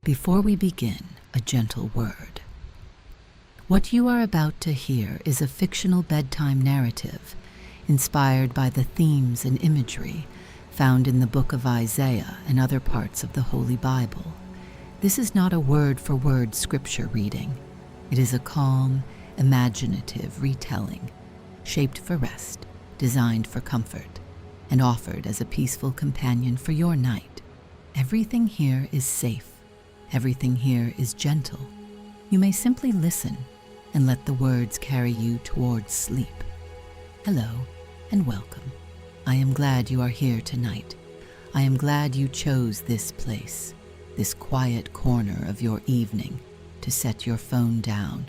Before we begin, a gentle word. What you are about to hear is a fictional bedtime narrative inspired by the themes and imagery found in the book of Isaiah and other parts of the Holy Bible. This is not a word-for-word scripture reading. It is a calm, imaginative retelling, shaped for rest, designed for comfort, and offered as a peaceful companion for your night. Everything here is safe. Everything here is gentle. You may simply listen and let the words carry you towards sleep. Hello and welcome. I am glad you are here tonight. I am glad you chose this place, this quiet corner of your evening, to set your phone down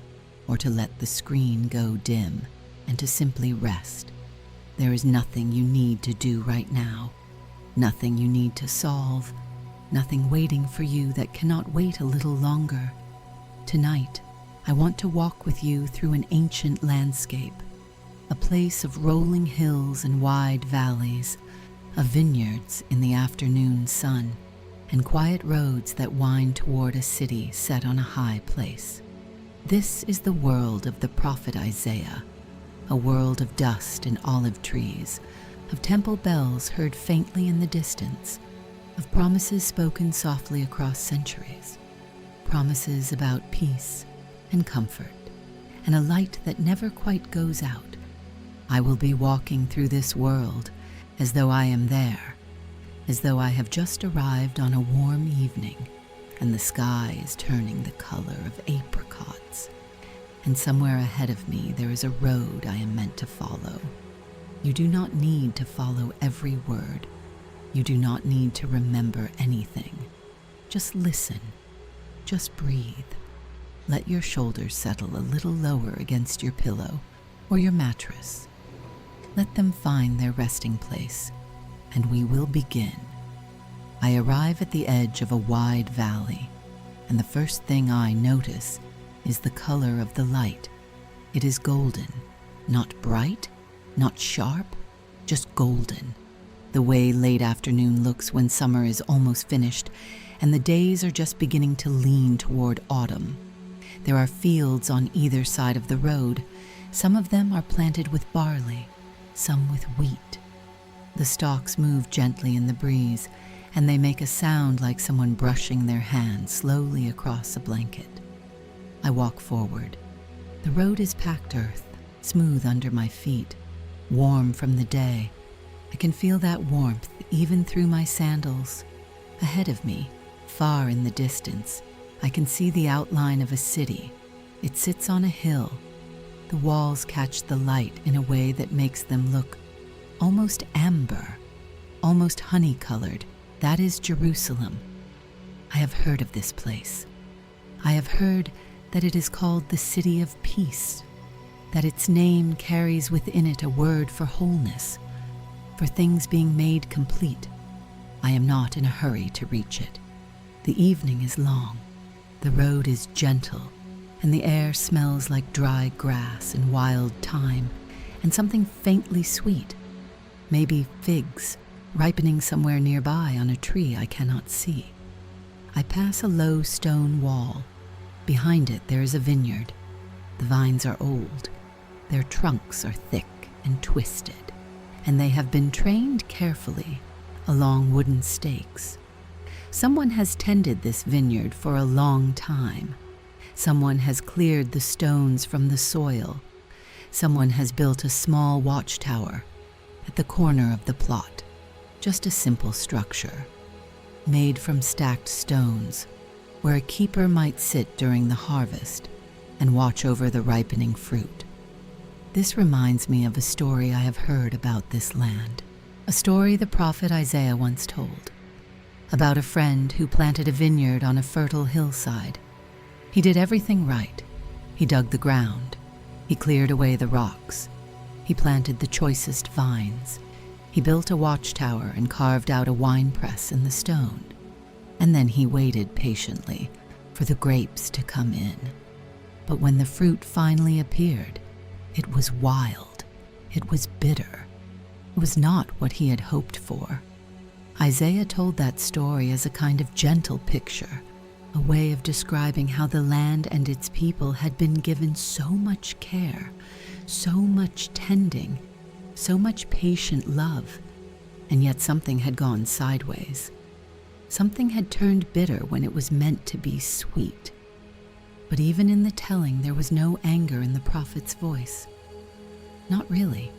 or to let the screen go dim and to simply rest. There is nothing you need to do right now, nothing you need to solve, nothing waiting for you that cannot wait a little longer. Tonight, I want to walk with you through an ancient landscape, a place of rolling hills and wide valleys, of vineyards in the afternoon sun, and quiet roads that wind toward a city set on a high place. This is the world of the prophet Isaiah, a world of dust and olive trees, of temple bells heard faintly in the distance, of promises spoken softly across centuries, promises about peace and comfort, and a light that never quite goes out. I will be walking through this world as though I am there, as though I have just arrived on a warm evening and the sky is turning the color of apricots, and somewhere ahead of me there is a road I am meant to follow. You do not need to follow every word. You do not need to remember anything. Just listen. Just breathe. Let your shoulders settle a little lower against your pillow or your mattress. Let them find their resting place, and we will begin. I arrive at the edge of a wide valley, and the first thing I notice is the color of the light. It is golden, not bright, not sharp, just golden. The way late afternoon looks when summer is almost finished and the days are just beginning to lean toward autumn. There are fields on either side of the road. Some of them are planted with barley, some with wheat. The stalks move gently in the breeze, and they make a sound like someone brushing their hand slowly across a blanket. I walk forward. The road is packed earth, smooth under my feet, warm from the day. I can feel that warmth even through my sandals. Ahead of me, far in the distance, I can see the outline of a city. It sits on a hill. The walls catch the light in a way that makes them look almost amber, almost honey-colored. That is Jerusalem. I have heard of this place. I have heard that it is called the City of Peace, that its name carries within it a word for wholeness, for things being made complete. I am not in a hurry to reach it. The evening is long. The road is gentle, and the air smells like dry grass and wild thyme, and something faintly sweet, maybe figs, ripening somewhere nearby on a tree I cannot see. I pass a low stone wall. Behind it there is a vineyard. The vines are old. Their trunks are thick and twisted, and they have been trained carefully along wooden stakes. Someone has tended this vineyard for a long time. Someone has cleared the stones from the soil. Someone has built a small watchtower at the corner of the plot, just a simple structure, made from stacked stones, where a keeper might sit during the harvest and watch over the ripening fruit. This reminds me of a story I have heard about this land, a story the prophet Isaiah once told, about a friend who planted a vineyard on a fertile hillside. He did everything right. He dug the ground. He cleared away the rocks. He planted the choicest vines. He built a watchtower and carved out a wine press in the stone. And then he waited patiently for the grapes to come in. But when the fruit finally appeared, it was wild. It was bitter. It was not what he had hoped for. Isaiah told that story as a kind of gentle picture, a way of describing how the land and its people had been given so much care, so much tending, so much patient love, and yet something had gone sideways. Something had turned bitter when it was meant to be sweet. But even in the telling, there was no anger in the prophet's voice. Not really.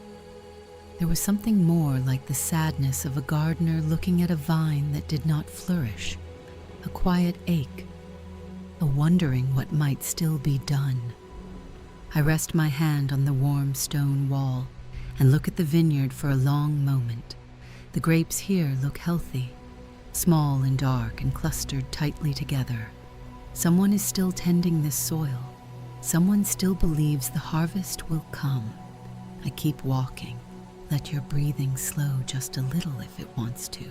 There was something more like the sadness of a gardener looking at a vine that did not flourish, a quiet ache, a wondering what might still be done. I rest my hand on the warm stone wall and look at the vineyard for a long moment. The grapes here look healthy, small and dark and clustered tightly together. Someone is still tending this soil. Someone still believes the harvest will come. I keep walking. Let your breathing slow just a little if it wants to.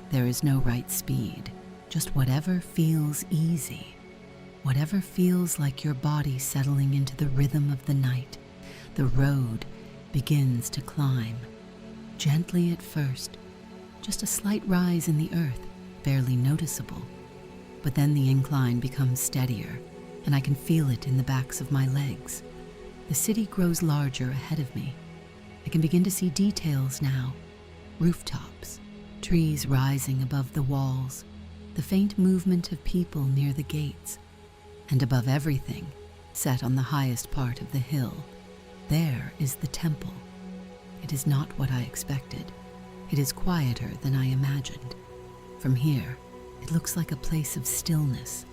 There is no right speed, just whatever feels easy. Whatever feels like your body settling into the rhythm of the night. The road begins to climb. Gently at first, just a slight rise in the earth, barely noticeable. But then the incline becomes steadier, and I can feel it in the backs of my legs. The city grows larger ahead of me. I can begin to see details now. Rooftops, trees rising above the walls, the faint movement of people near the gates, and above everything, set on the highest part of the hill, there is the temple. It is not what I expected. It is quieter than I imagined. From here, it looks like a place of stillness,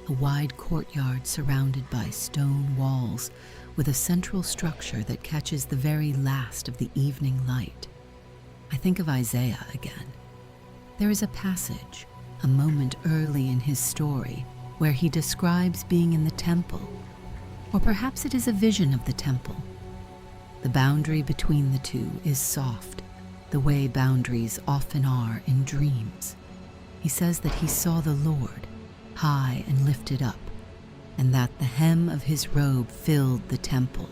a wide courtyard surrounded by stone walls with a central structure that catches the very last of the evening light. I think of Isaiah again. There is a passage, a moment early in his story, where he describes being in the temple, or perhaps it is a vision of the temple. The boundary between the two is soft, the way boundaries often are in dreams. He says that he saw the Lord, high and lifted up, and that the hem of his robe filled the temple.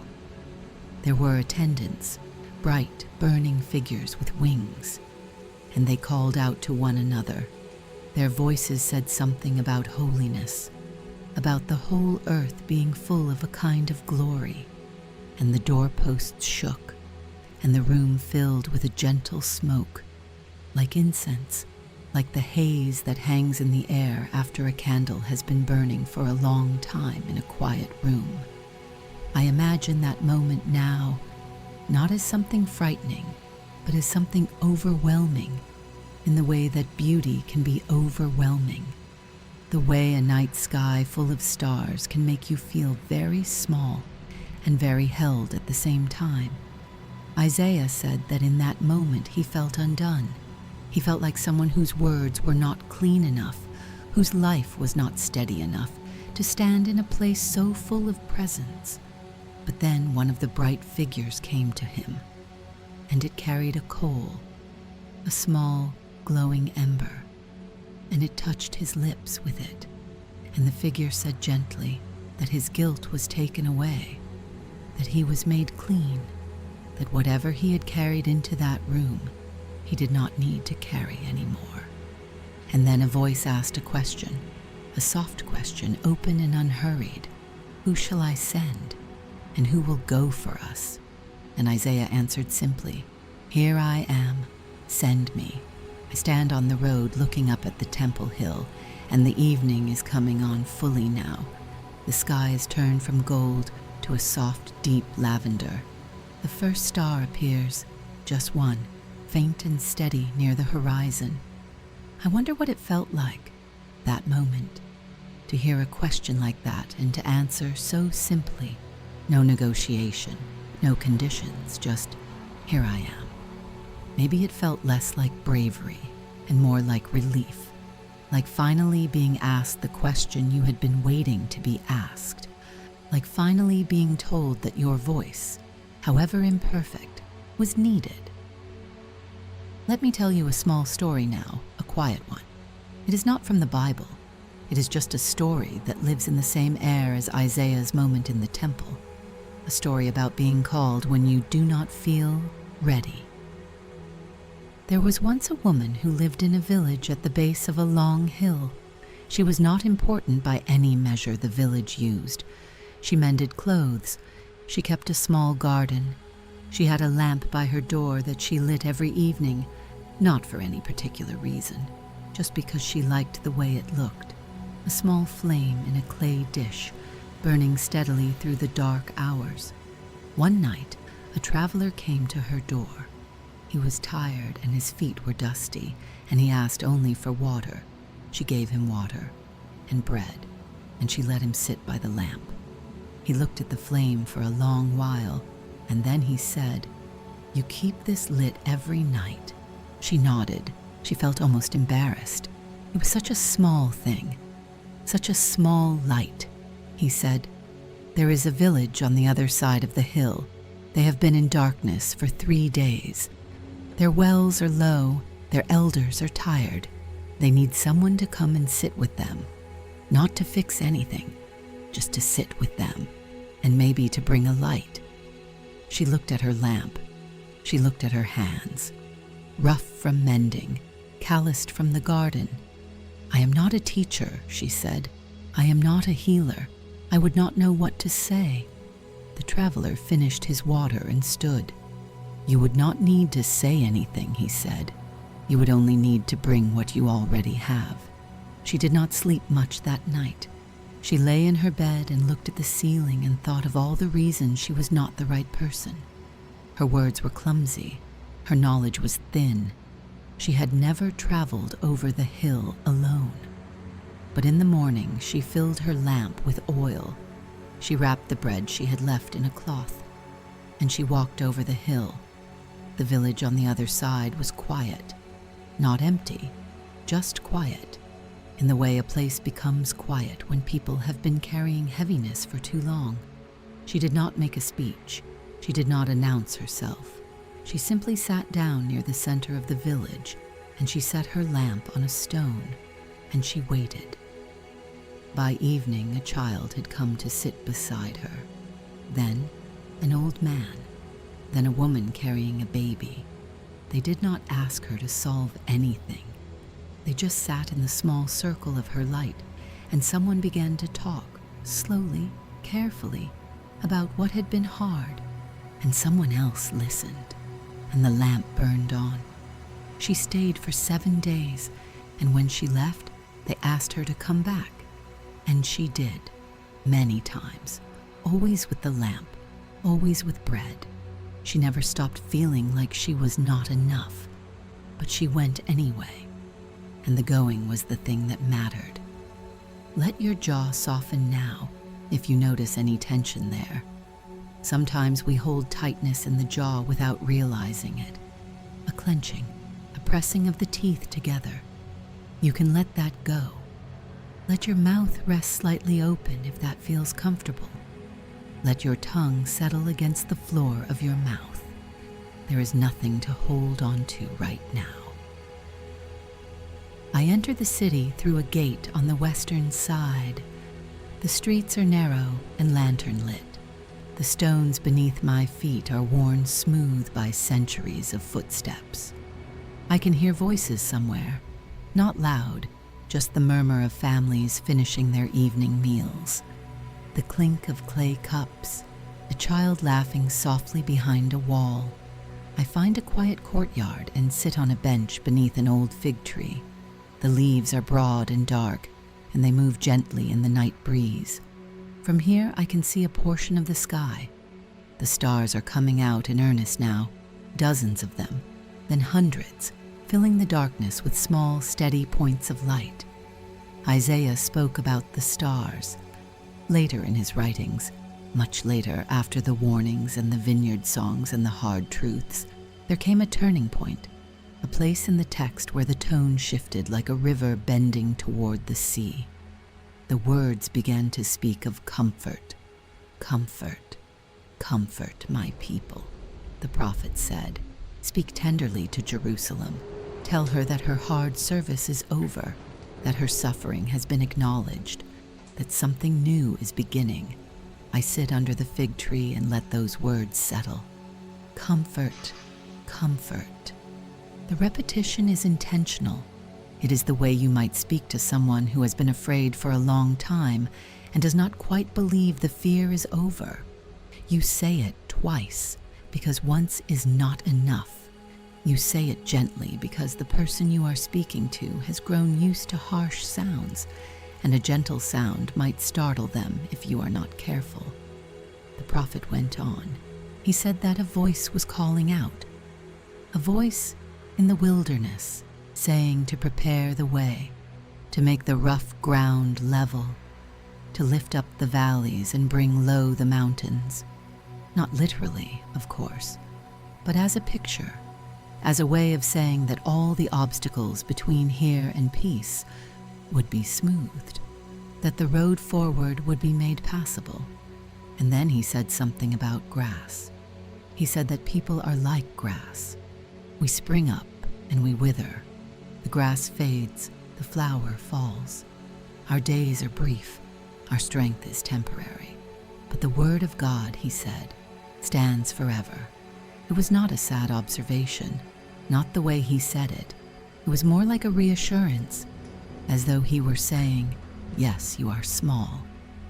There were attendants, bright, burning figures with wings, and they called out to one another. Their voices said something about holiness, about the whole earth being full of a kind of glory, and the doorposts shook, and the room filled with a gentle smoke, like incense, like the haze that hangs in the air after a candle has been burning for a long time in a quiet room. I imagine that moment now, not as something frightening, but as something overwhelming, in the way that beauty can be overwhelming, the way a night sky full of stars can make you feel very small and very held at the same time. Isaiah said that in that moment he felt undone. He felt like someone whose words were not clean enough, whose life was not steady enough to stand in a place so full of presence. But then one of the bright figures came to him, and it carried a coal, a small, glowing ember, and it touched his lips with it, and the figure said gently that his guilt was taken away, that he was made clean, that whatever he had carried into that room, he did not need to carry anymore. And then a voice asked a question, a soft question, open and unhurried. Who shall I send? And who will go for us? And Isaiah answered simply, Here I am, send me. I stand on the road looking up at the temple hill, and the evening is coming on fully now. The sky is turned from gold to a soft, deep lavender. The first star appears, just one, faint and steady near the horizon. I wonder what it felt like, that moment, to hear a question like that and to answer so simply. No negotiation, no conditions, just, here I am. Maybe it felt less like bravery and more like relief, like finally being asked the question you had been waiting to be asked, like finally being told that your voice, however imperfect, was needed. Let me tell you a small story now, a quiet one. It is not from the Bible. It is just a story that lives in the same air as Isaiah's moment in the temple. A story about being called when you do not feel ready. There was once a woman who lived in a village at the base of a long hill. She was not important by any measure the village used. She mended clothes. She kept a small garden. She had a lamp by her door that she lit every evening, not for any particular reason, just because she liked the way it looked. A small flame in a clay dish, burning steadily through the dark hours. One night, a traveler came to her door. He was tired and his feet were dusty, and he asked only for water. She gave him water and bread, and she let him sit by the lamp. He looked at the flame for a long while, and then he said, "You keep this lit every night." She nodded. She felt almost embarrassed. It was such a small thing, such a small light. He said, "There is a village on the other side of the hill. They have been in darkness for 3 days. Their wells are low, their elders are tired. They need someone to come and sit with them, not to fix anything, just to sit with them, and maybe to bring a light." She looked at her lamp. She looked at her hands, rough from mending, calloused from the garden. "I am not a teacher," she said. "I am not a healer. I would not know what to say." The traveler finished his water and stood. "You would not need to say anything," he said. "You would only need to bring what you already have." She did not sleep much that night. She lay in her bed and looked at the ceiling and thought of all the reasons she was not the right person. Her words were clumsy. Her knowledge was thin. She had never traveled over the hill alone. But in the morning, she filled her lamp with oil. She wrapped the bread she had left in a cloth, and she walked over the hill. The village on the other side was quiet, not empty, just quiet, in the way a place becomes quiet when people have been carrying heaviness for too long. She did not make a speech. She did not announce herself. She simply sat down near the center of the village, and she set her lamp on a stone, and she waited. By evening, a child had come to sit beside her. Then, an old man. Then a woman carrying a baby. They did not ask her to solve anything. They just sat in the small circle of her light, and someone began to talk, slowly, carefully, about what had been hard, and someone else listened, and the lamp burned on. She stayed for 7 days, and when she left, they asked her to come back, and she did, many times, always with the lamp, always with bread. She never stopped feeling like she was not enough, but she went anyway, and the going was the thing that mattered. Let your jaw soften now if you notice any tension there. Sometimes we hold tightness in the jaw without realizing it. A clenching, a pressing of the teeth together. You can let that go. Let your mouth rest slightly open if that feels comfortable. Let your tongue settle against the floor of your mouth. There is nothing to hold on to right now. I enter the city through a gate on the western side. The streets are narrow and lantern-lit. The stones beneath my feet are worn smooth by centuries of footsteps. I can hear voices somewhere, not loud, just the murmur of families finishing their evening meals. The clink of clay cups, a child laughing softly behind a wall. I find a quiet courtyard and sit on a bench beneath an old fig tree. The leaves are broad and dark, and they move gently in the night breeze. From here, I can see a portion of the sky. The stars are coming out in earnest now, dozens of them, then hundreds, filling the darkness with small, steady points of light. Isaiah spoke about the stars. Later in his writings, much later after the warnings and the vineyard songs and the hard truths, there came a turning point, a place in the text where the tone shifted like a river bending toward the sea. The words began to speak of comfort. Comfort, comfort my people, the prophet said. Speak tenderly to Jerusalem. Tell her that her hard service is over, that her suffering has been acknowledged, that something new is beginning. I sit under the fig tree and let those words settle. Comfort, comfort. The repetition is intentional. It is the way you might speak to someone who has been afraid for a long time and does not quite believe the fear is over. You say it twice because once is not enough. You say it gently because the person you are speaking to has grown used to harsh sounds, and a gentle sound might startle them if you are not careful. The prophet went on. He said that a voice was calling out, a voice in the wilderness, saying to prepare the way, to make the rough ground level, to lift up the valleys and bring low the mountains. Not literally, of course, but as a picture, as a way of saying that all the obstacles between here and peace would be smoothed, that the road forward would be made passable. And then he said something about grass. He said that people are like grass. We spring up and we wither. The grass fades, the flower falls. Our days are brief, our strength is temporary. But the word of God, he said, stands forever. It was not a sad observation, not the way he said it. It was more like a reassurance, as though he were saying, yes, you are small.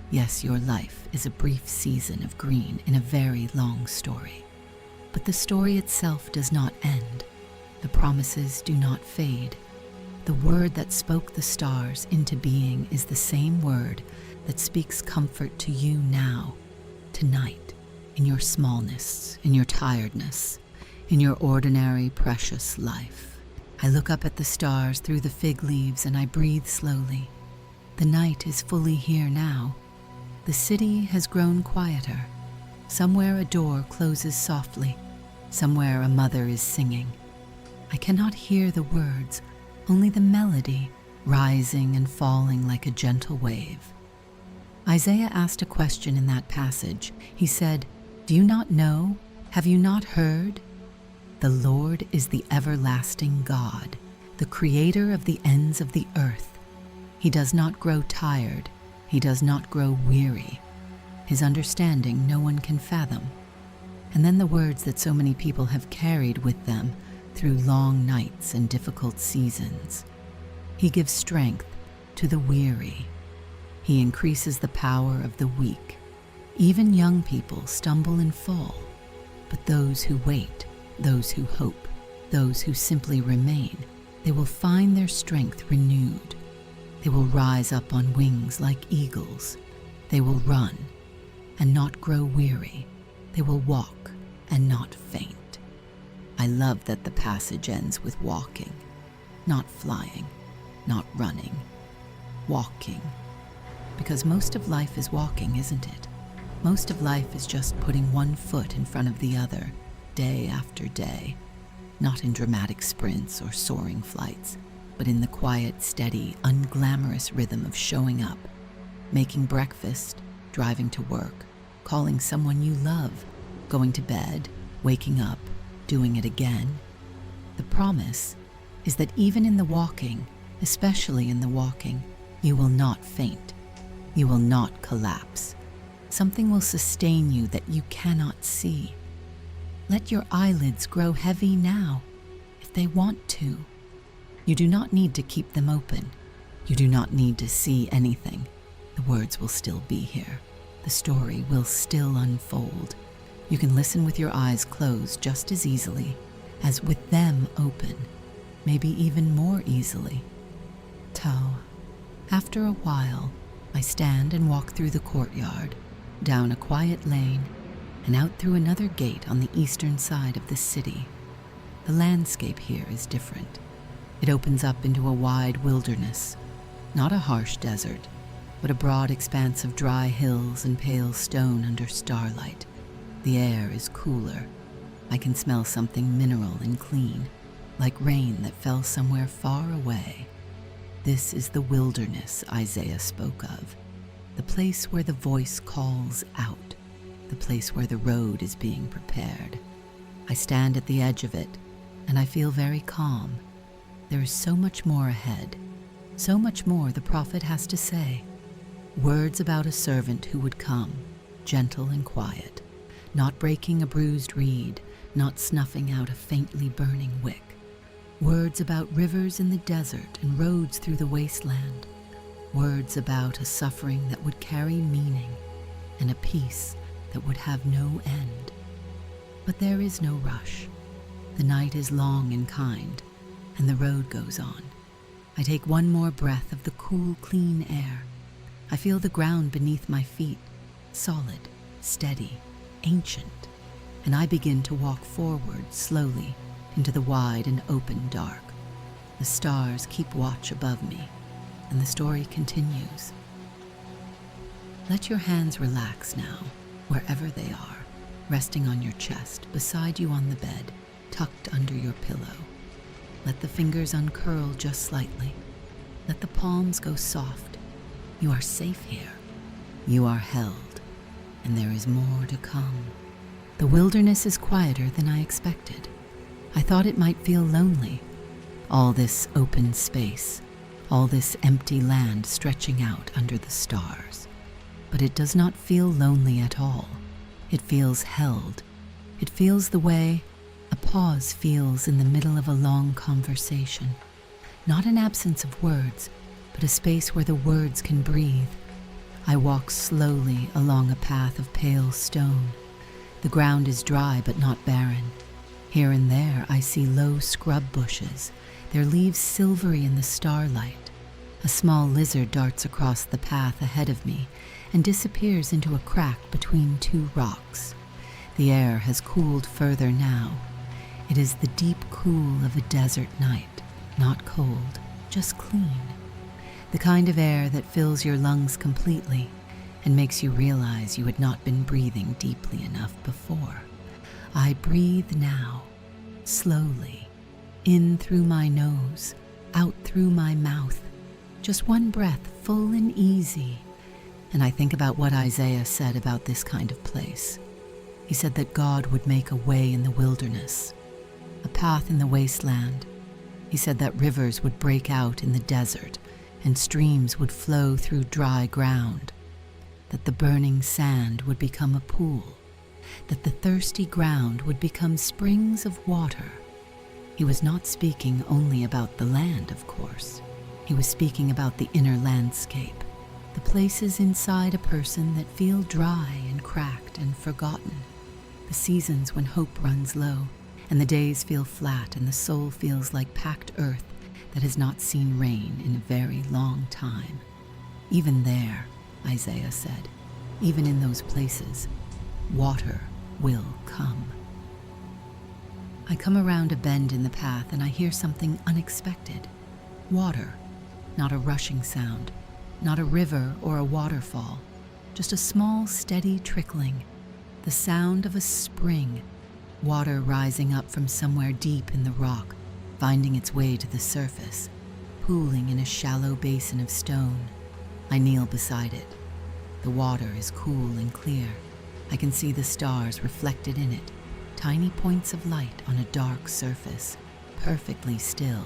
Yes, your life is a brief season of green in a very long story. But the story itself does not end. The promises do not fade. The word that spoke the stars into being is the same word that speaks comfort to you now, tonight, in your smallness, in your tiredness, in your ordinary, precious life. I look up at the stars through the fig leaves and I breathe slowly. The night is fully here now. The city has grown quieter. Somewhere a door closes softly. Somewhere a mother is singing. I cannot hear the words, only the melody, rising and falling like a gentle wave. Isaiah asked a question in that passage. He said, "Do you not know? Have you not heard? The Lord is the everlasting God, the creator of the ends of the earth. He does not grow tired. He does not grow weary. His understanding no one can fathom." And then the words that so many people have carried with them through long nights and difficult seasons. He gives strength to the weary. He increases the power of the weak. Even young people stumble and fall, but those who wait, those who hope, those who simply remain, they will find their strength renewed. They will rise up on wings like eagles. They will run and not grow weary. They will walk and not faint. I love that the passage ends with walking, not flying, not running, walking. Because most of life is walking, isn't it? Most of life is just putting one foot in front of the other, day after day, not in dramatic sprints or soaring flights, but in the quiet, steady, unglamorous rhythm of showing up, making breakfast, driving to work, calling someone you love, going to bed, waking up, doing it again. The promise is that even in the walking, especially in the walking, you will not faint. You will not collapse. Something will sustain you that you cannot see. Let your eyelids grow heavy now, if they want to. You do not need to keep them open. You do not need to see anything. The words will still be here. The story will still unfold. You can listen with your eyes closed just as easily as with them open, maybe even more easily. After a while, I stand and walk through the courtyard, down a quiet lane, and out through another gate on the eastern side of the city. The landscape here is different. It opens up into a wide wilderness, not a harsh desert, but a broad expanse of dry hills and pale stone under starlight. The air is cooler. I can smell something mineral and clean, like rain that fell somewhere far away. This is the wilderness Isaiah spoke of, the place where the voice calls out, the place where the road is being prepared. I stand at the edge of it, and I feel very calm. There is so much more ahead, so much more the prophet has to say. Words about a servant who would come, gentle and quiet, not breaking a bruised reed, not snuffing out a faintly burning wick. Words about rivers in the desert and roads through the wasteland. Words about a suffering that would carry meaning and a peace that would have no end. But there is no rush. The night is long and kind, and the road goes on. I take one more breath of the cool, clean air. I feel the ground beneath my feet, solid, steady, ancient, and I begin to walk forward slowly into the wide and open dark. The stars keep watch above me, and the story continues. Let your hands relax now, wherever they are, resting on your chest, beside you on the bed, tucked under your pillow. Let the fingers uncurl just slightly. Let the palms go soft. You are safe here. You are held, and there is more to come. The wilderness is quieter than I expected. I thought it might feel lonely. All this open space, all this empty land stretching out under the stars. But it does not feel lonely at all. It feels held. It feels the way a pause feels in the middle of a long conversation. Not an absence of words, but a space where the words can breathe. I walk slowly along a path of pale stone. The ground is dry but not barren. Here and there I see low scrub bushes, their leaves silvery in the starlight. A small lizard darts across the path ahead of me and disappears into a crack between two rocks. The air has cooled further now. It is the deep cool of a desert night, not cold, just clean. The kind of air that fills your lungs completely and makes you realize you had not been breathing deeply enough before. I breathe now, slowly, in through my nose, out through my mouth. Just one breath, full and easy. And I think about what Isaiah said about this kind of place. He said that God would make a way in the wilderness, a path in the wasteland. He said that rivers would break out in the desert and streams would flow through dry ground, that the burning sand would become a pool, that the thirsty ground would become springs of water. He was not speaking only about the land, of course. He was speaking about the inner landscape, the places inside a person that feel dry and cracked and forgotten, the seasons when hope runs low and the days feel flat and the soul feels like packed earth that has not seen rain in a very long time. Even there, Isaiah said, even in those places, water will come. I come around a bend in the path and I hear something unexpected. Water, not a rushing sound, not a river or a waterfall, just a small, steady trickling, the sound of a spring, water rising up from somewhere deep in the rock, finding its way to the surface, pooling in a shallow basin of stone. I kneel beside it. The water is cool and clear. I can see the stars reflected in it, tiny points of light on a dark surface, perfectly still,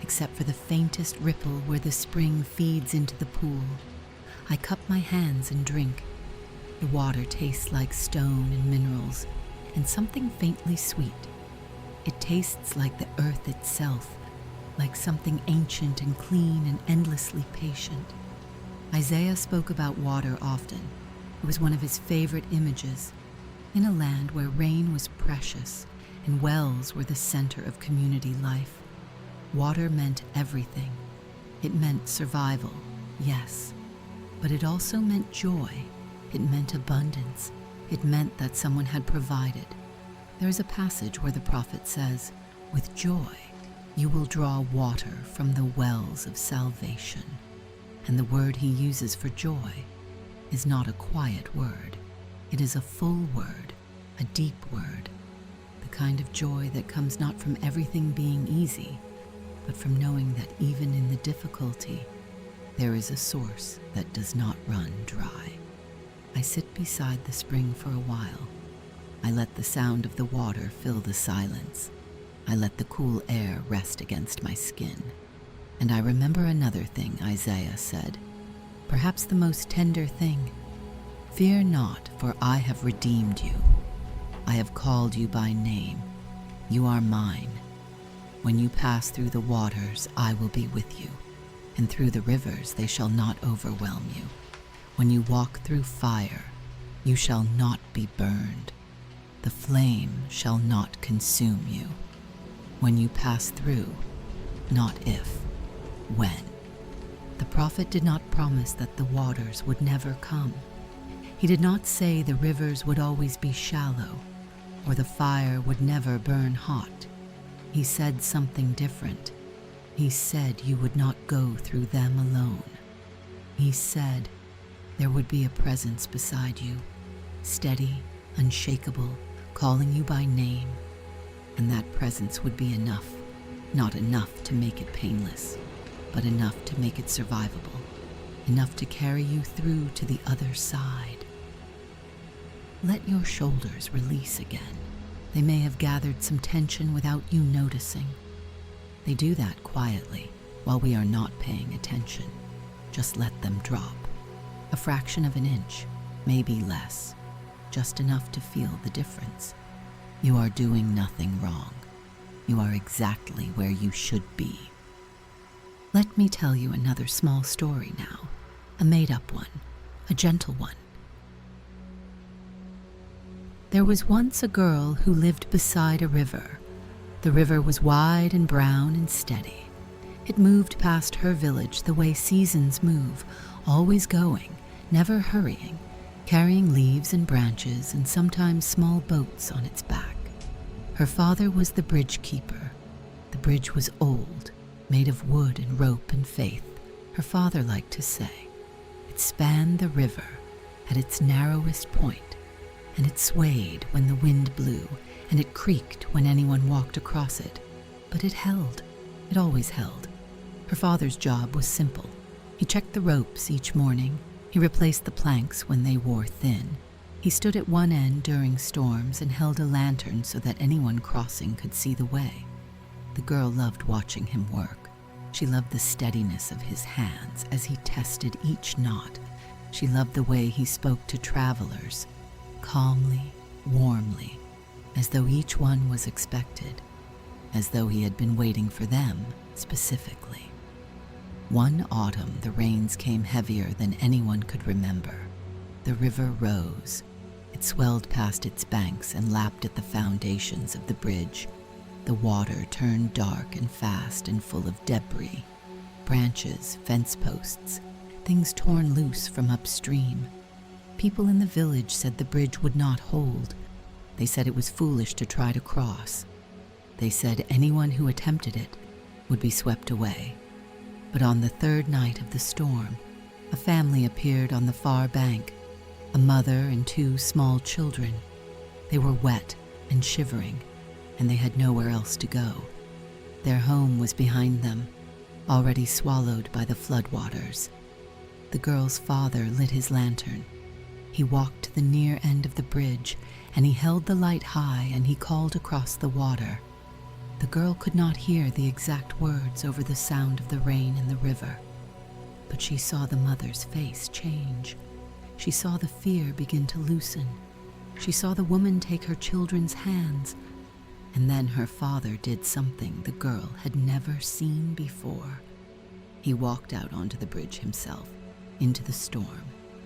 except for the faintest ripple where the spring feeds into the pool. I cup my hands and drink. The water tastes like stone and minerals, and something faintly sweet. It tastes like the earth itself, like something ancient and clean and endlessly patient. Isaiah spoke about water often. It was one of his favorite images. In a land where rain was precious and wells were the center of community life, water meant everything. It meant survival, yes, but it also meant joy. It meant abundance. It meant that someone had provided. There is a passage where the prophet says, "With joy you will draw water from the wells of salvation." And the word he uses for joy is not a quiet word. It is a full word, a deep word, the kind of joy that comes not from everything being easy, but from knowing that even in the difficulty, there is a source that does not run dry. I sit beside the spring for a while. I let the sound of the water fill the silence. I let the cool air rest against my skin. And I remember another thing Isaiah said, perhaps the most tender thing. "Fear not, for I have redeemed you. I have called you by name. You are mine. When you pass through the waters, I will be with you, and through the rivers they shall not overwhelm you. When you walk through fire, you shall not be burned. The flame shall not consume you. When you pass through, not if, when. The prophet did not promise that the waters would never come. He did not say the rivers would always be shallow, or the fire would never burn hot. He said something different. He said you would not go through them alone. He said there would be a presence beside you, steady, unshakable, calling you by name, and that presence would be enough, not enough to make it painless, but enough to make it survivable, enough to carry you through to the other side. Let your shoulders release again. They may have gathered some tension without you noticing. They do that quietly while we are not paying attention. Just let them drop. A fraction of an inch, maybe less, just enough to feel the difference. You are doing nothing wrong. You are exactly where you should be. Let me tell you another small story now, a made-up one, a gentle one. There was once a girl who lived beside a river. The river was wide and brown and steady. It moved past her village the way seasons move, always going, never hurrying, carrying leaves and branches and sometimes small boats on its back. Her father was the bridge keeper. The bridge was old, made of wood and rope and faith, her father liked to say. It spanned the river at its narrowest point, and it swayed when the wind blew, and it creaked when anyone walked across it. But it held. It always held. Her father's job was simple. He checked the ropes each morning. He replaced the planks when they wore thin. He stood at one end during storms and held a lantern so that anyone crossing could see the way. The girl loved watching him work. She loved the steadiness of his hands as he tested each knot. She loved the way he spoke to travelers, calmly, warmly, as though each one was expected, as though he had been waiting for them specifically. One autumn, the rains came heavier than anyone could remember. The river rose. It swelled past its banks and lapped at the foundations of the bridge. The water turned dark and fast and full of debris, branches, fence posts, things torn loose from upstream. People in the village said the bridge would not hold. They said it was foolish to try to cross. They said anyone who attempted it would be swept away. But on the third night of the storm, a family appeared on the far bank, a mother and two small children. They were wet and shivering, and they had nowhere else to go. Their home was behind them, already swallowed by the floodwaters. The girl's father lit his lantern. He walked to the near end of the bridge, and he held the light high, and he called across the water. The girl could not hear the exact words over the sound of the rain in the river, but she saw the mother's face change. She saw the fear begin to loosen. She saw the woman take her children's hands, and then her father did something the girl had never seen before. He walked out onto the bridge himself, into the storm,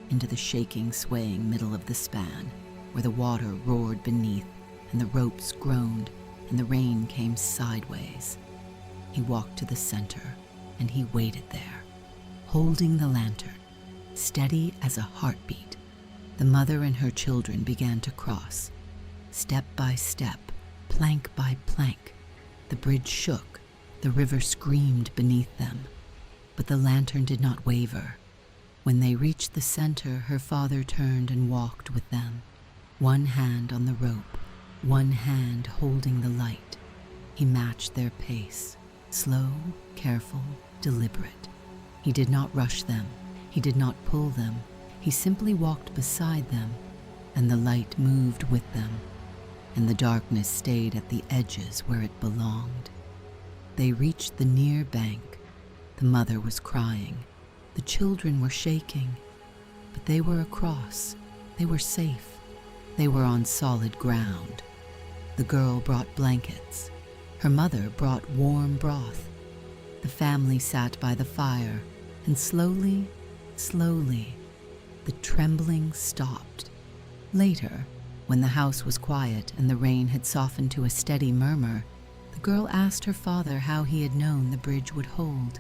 into the shaking, swaying middle of the span, where the water roared beneath and the ropes groaned and the rain came sideways. He walked to the center, and he waited there, holding the lantern, steady as a heartbeat. The mother and her children began to cross, step by step, plank by plank. The bridge shook, the river screamed beneath them, but the lantern did not waver. When they reached the center, her father turned and walked with them, one hand on the rope, one hand holding the light. He matched their pace, slow, careful, deliberate. He did not rush them. He did not pull them. He simply walked beside them, and the light moved with them, and the darkness stayed at the edges where it belonged. They reached the near bank. The mother was crying. The children were shaking, but they were across. They were safe. They were on solid ground. The girl brought blankets. Her mother brought warm broth. The family sat by the fire, and slowly, slowly, the trembling stopped. Later, when the house was quiet and the rain had softened to a steady murmur, the girl asked her father how he had known the bridge would hold.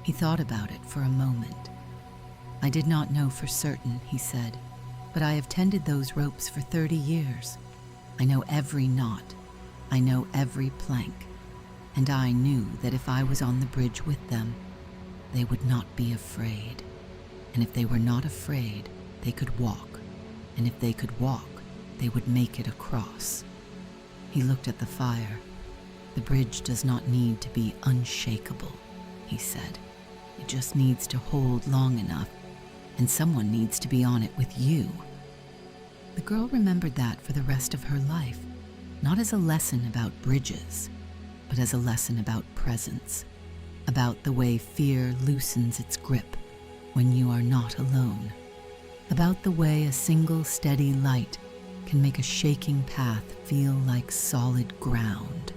He thought about it for a moment. "I did not know for certain," he said, "but I have tended those ropes for 30 years. I know every knot. I know every plank. And I knew that if I was on the bridge with them, they would not be afraid. And if they were not afraid, they could walk. And if they could walk, they would make it across." He looked at the fire. "The bridge does not need to be unshakable," he said. "It just needs to hold long enough, and someone needs to be on it with you." The girl remembered that for the rest of her life, not as a lesson about bridges, but as a lesson about presence, about the way fear loosens its grip when you are not alone, about the way a single steady light can make a shaking path feel like solid ground.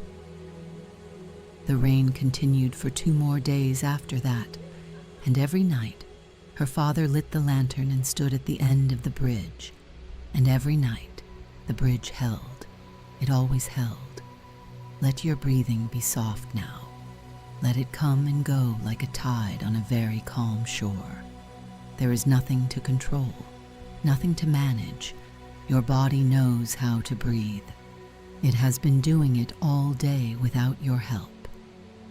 The rain continued for 2 more days after that, and every night her father lit the lantern and stood at the end of the bridge, and every night the bridge held. It always held. Let your breathing be soft now. Let it come and go like a tide on a very calm shore. There is nothing to control, nothing to manage. Your body knows how to breathe. It has been doing it all day without your help.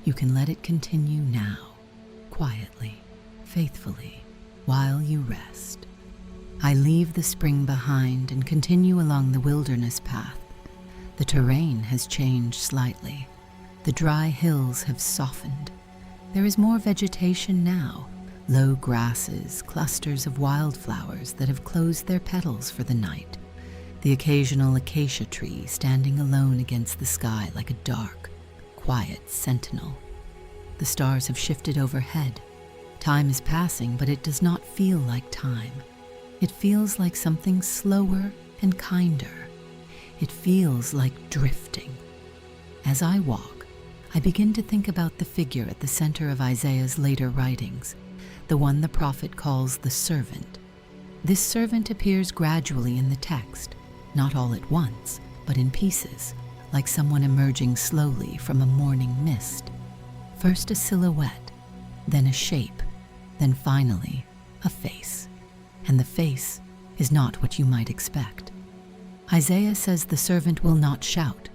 You can let it continue now, quietly, faithfully, while you rest. I leave the spring behind and continue along the wilderness path. The terrain has changed slightly. The dry hills have softened. There is more vegetation now, low grasses, clusters of wildflowers that have closed their petals for the night, the occasional acacia tree standing alone against the sky like a dark, quiet sentinel. The stars have shifted overhead. Time is passing, but it does not feel like time. It feels like something slower and kinder. It feels like drifting. As I walk, I begin to think about the figure at the center of Isaiah's later writings, the one the prophet calls the servant. This servant appears gradually in the text, not all at once, but in pieces, like someone emerging slowly from a morning mist. First a silhouette, then a shape, then finally a face. And the face is not what you might expect. Isaiah says the servant will not shout.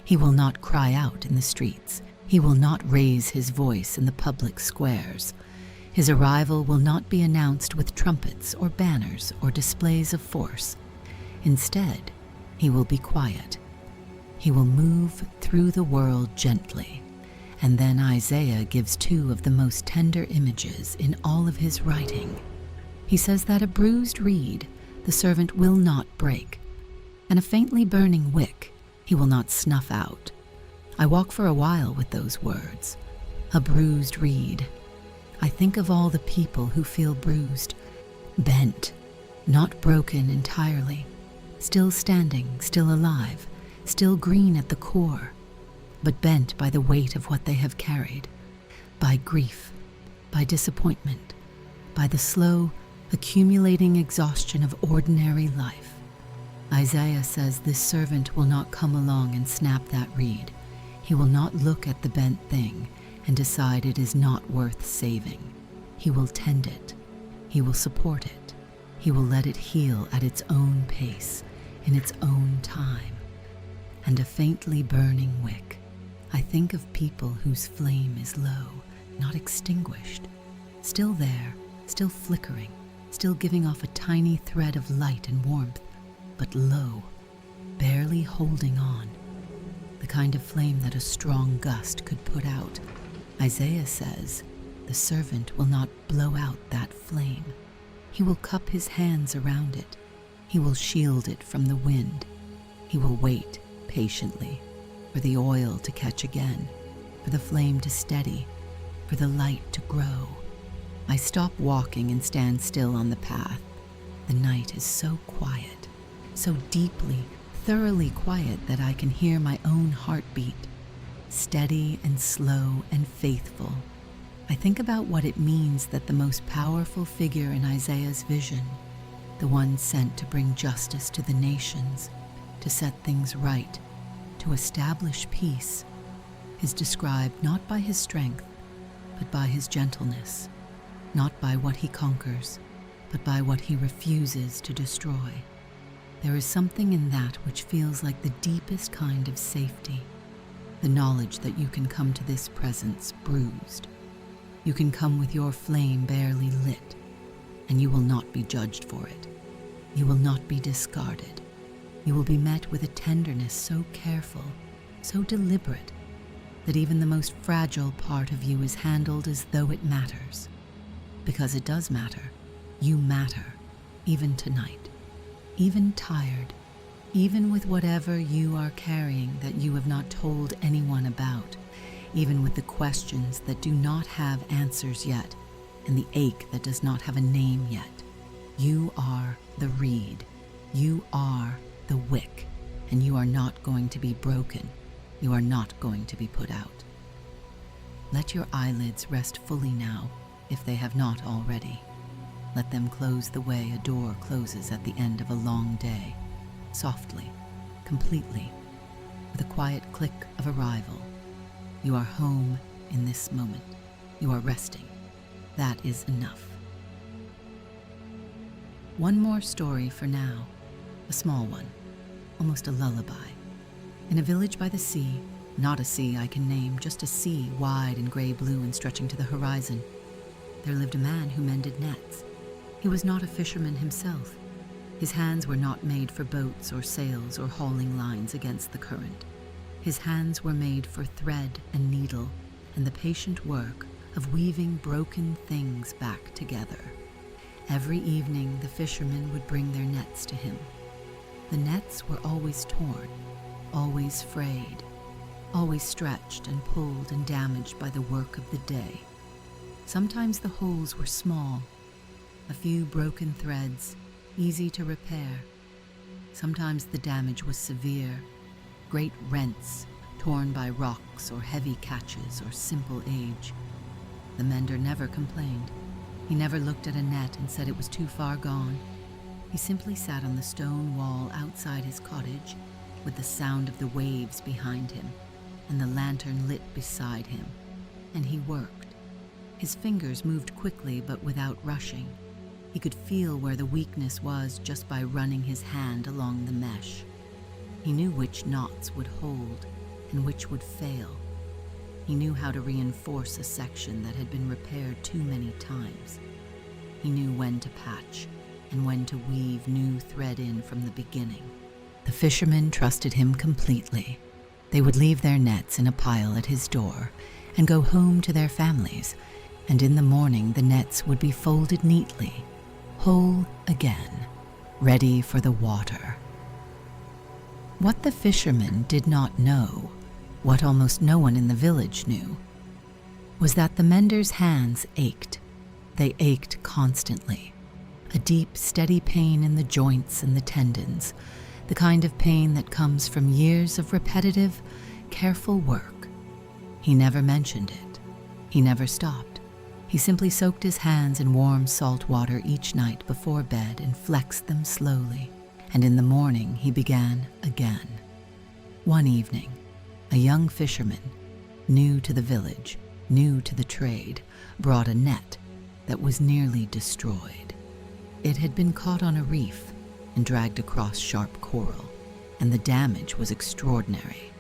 He will not cry out in the streets. He will not raise his voice in the public squares. His arrival will not be announced with trumpets or banners or displays of force. Instead, he will be quiet. He will move through the world gently. And then Isaiah gives 2 of the most tender images in all of his writing. He says that a bruised reed the servant will not break, and a faintly burning wick he will not snuff out. I walk for a while with those words. A bruised reed. I think of all the people who feel bruised, bent, not broken entirely, still standing, still alive, still green at the core, but bent by the weight of what they have carried, by grief, by disappointment, by the slow, accumulating exhaustion of ordinary life. Isaiah says this servant will not come along and snap that reed. He will not look at the bent thing and decide it is not worth saving. He will tend it. He will support it. He will let it heal at its own pace, in its own time. And a faintly burning wick. I think of people whose flame is low, not extinguished, still there, still flickering, still giving off a tiny thread of light and warmth, but low, barely holding on. The kind of flame that a strong gust could put out. Isaiah says, the servant will not blow out that flame. He will cup his hands around it. He will shield it from the wind. He will wait patiently for the oil to catch again, for the flame to steady, for the light to grow. I stop walking and stand still on the path. The night is so quiet, so deeply, thoroughly quiet that I can hear my own heartbeat. steady and slow and faithful. I think about what it means that the most powerful figure in Isaiah's vision, the one sent to bring justice to the nations, to set things right, to establish peace, is described not by his strength, but by his gentleness, not by what he conquers, but by what he refuses to destroy. There is something in that which feels like the deepest kind of safety, the knowledge that you can come to this presence bruised. You can come with your flame barely lit, and you will not be judged for it. You will not be discarded. You will be met with a tenderness so careful, so deliberate, that even the most fragile part of you is handled as though it matters. Because it does matter. You matter, even tonight, even tired, even with whatever you are carrying that you have not told anyone about, even with the questions that do not have answers yet, and the ache that does not have a name yet. You are the reed. You are the wick, and you are not going to be broken. You are not going to be put out. Let your eyelids rest fully now, if they have not already. Let them close the way a door closes at the end of a long day, softly, completely, with a quiet click of arrival. You are home in this moment. You are resting. That is enough. One more story for now, a small one, almost a lullaby. In a village by the sea, not a sea I can name, just a sea wide and gray-blue and stretching to the horizon, there lived a man who mended nets. He was not a fisherman himself. His hands were not made for boats or sails or hauling lines against the current. His hands were made for thread and needle and the patient work of weaving broken things back together. Every evening the fishermen would bring their nets to him. The nets were always torn, always frayed, always stretched and pulled and damaged by the work of the day. Sometimes the holes were small, a few broken threads, easy to repair. Sometimes the damage was severe, great rents torn by rocks or heavy catches or simple age. The mender never complained. He never looked at a net and said it was too far gone. He simply sat on the stone wall outside his cottage with the sound of the waves behind him and the lantern lit beside him, and he worked. His fingers moved quickly but without rushing. He could feel where the weakness was just by running his hand along the mesh. He knew which knots would hold and which would fail. He knew how to reinforce a section that had been repaired too many times. He knew when to patch and when to weave new thread in from the beginning. The fishermen trusted him completely. They would leave their nets in a pile at his door and go home to their families, and in the morning the nets would be folded neatly, whole again, ready for the water. What the fishermen did not know, what almost no one in the village knew, was that the mender's hands ached. They ached constantly. A deep, steady pain in the joints and the tendons, the kind of pain that comes from years of repetitive, careful work. He never mentioned it. He never stopped. He simply soaked his hands in warm salt water each night before bed and flexed them slowly. And in the morning he began again. One evening, a young fisherman, new to the village, new to the trade, brought a net that was nearly destroyed. It had been caught on a reef and dragged across sharp coral, and the damage was extraordinary.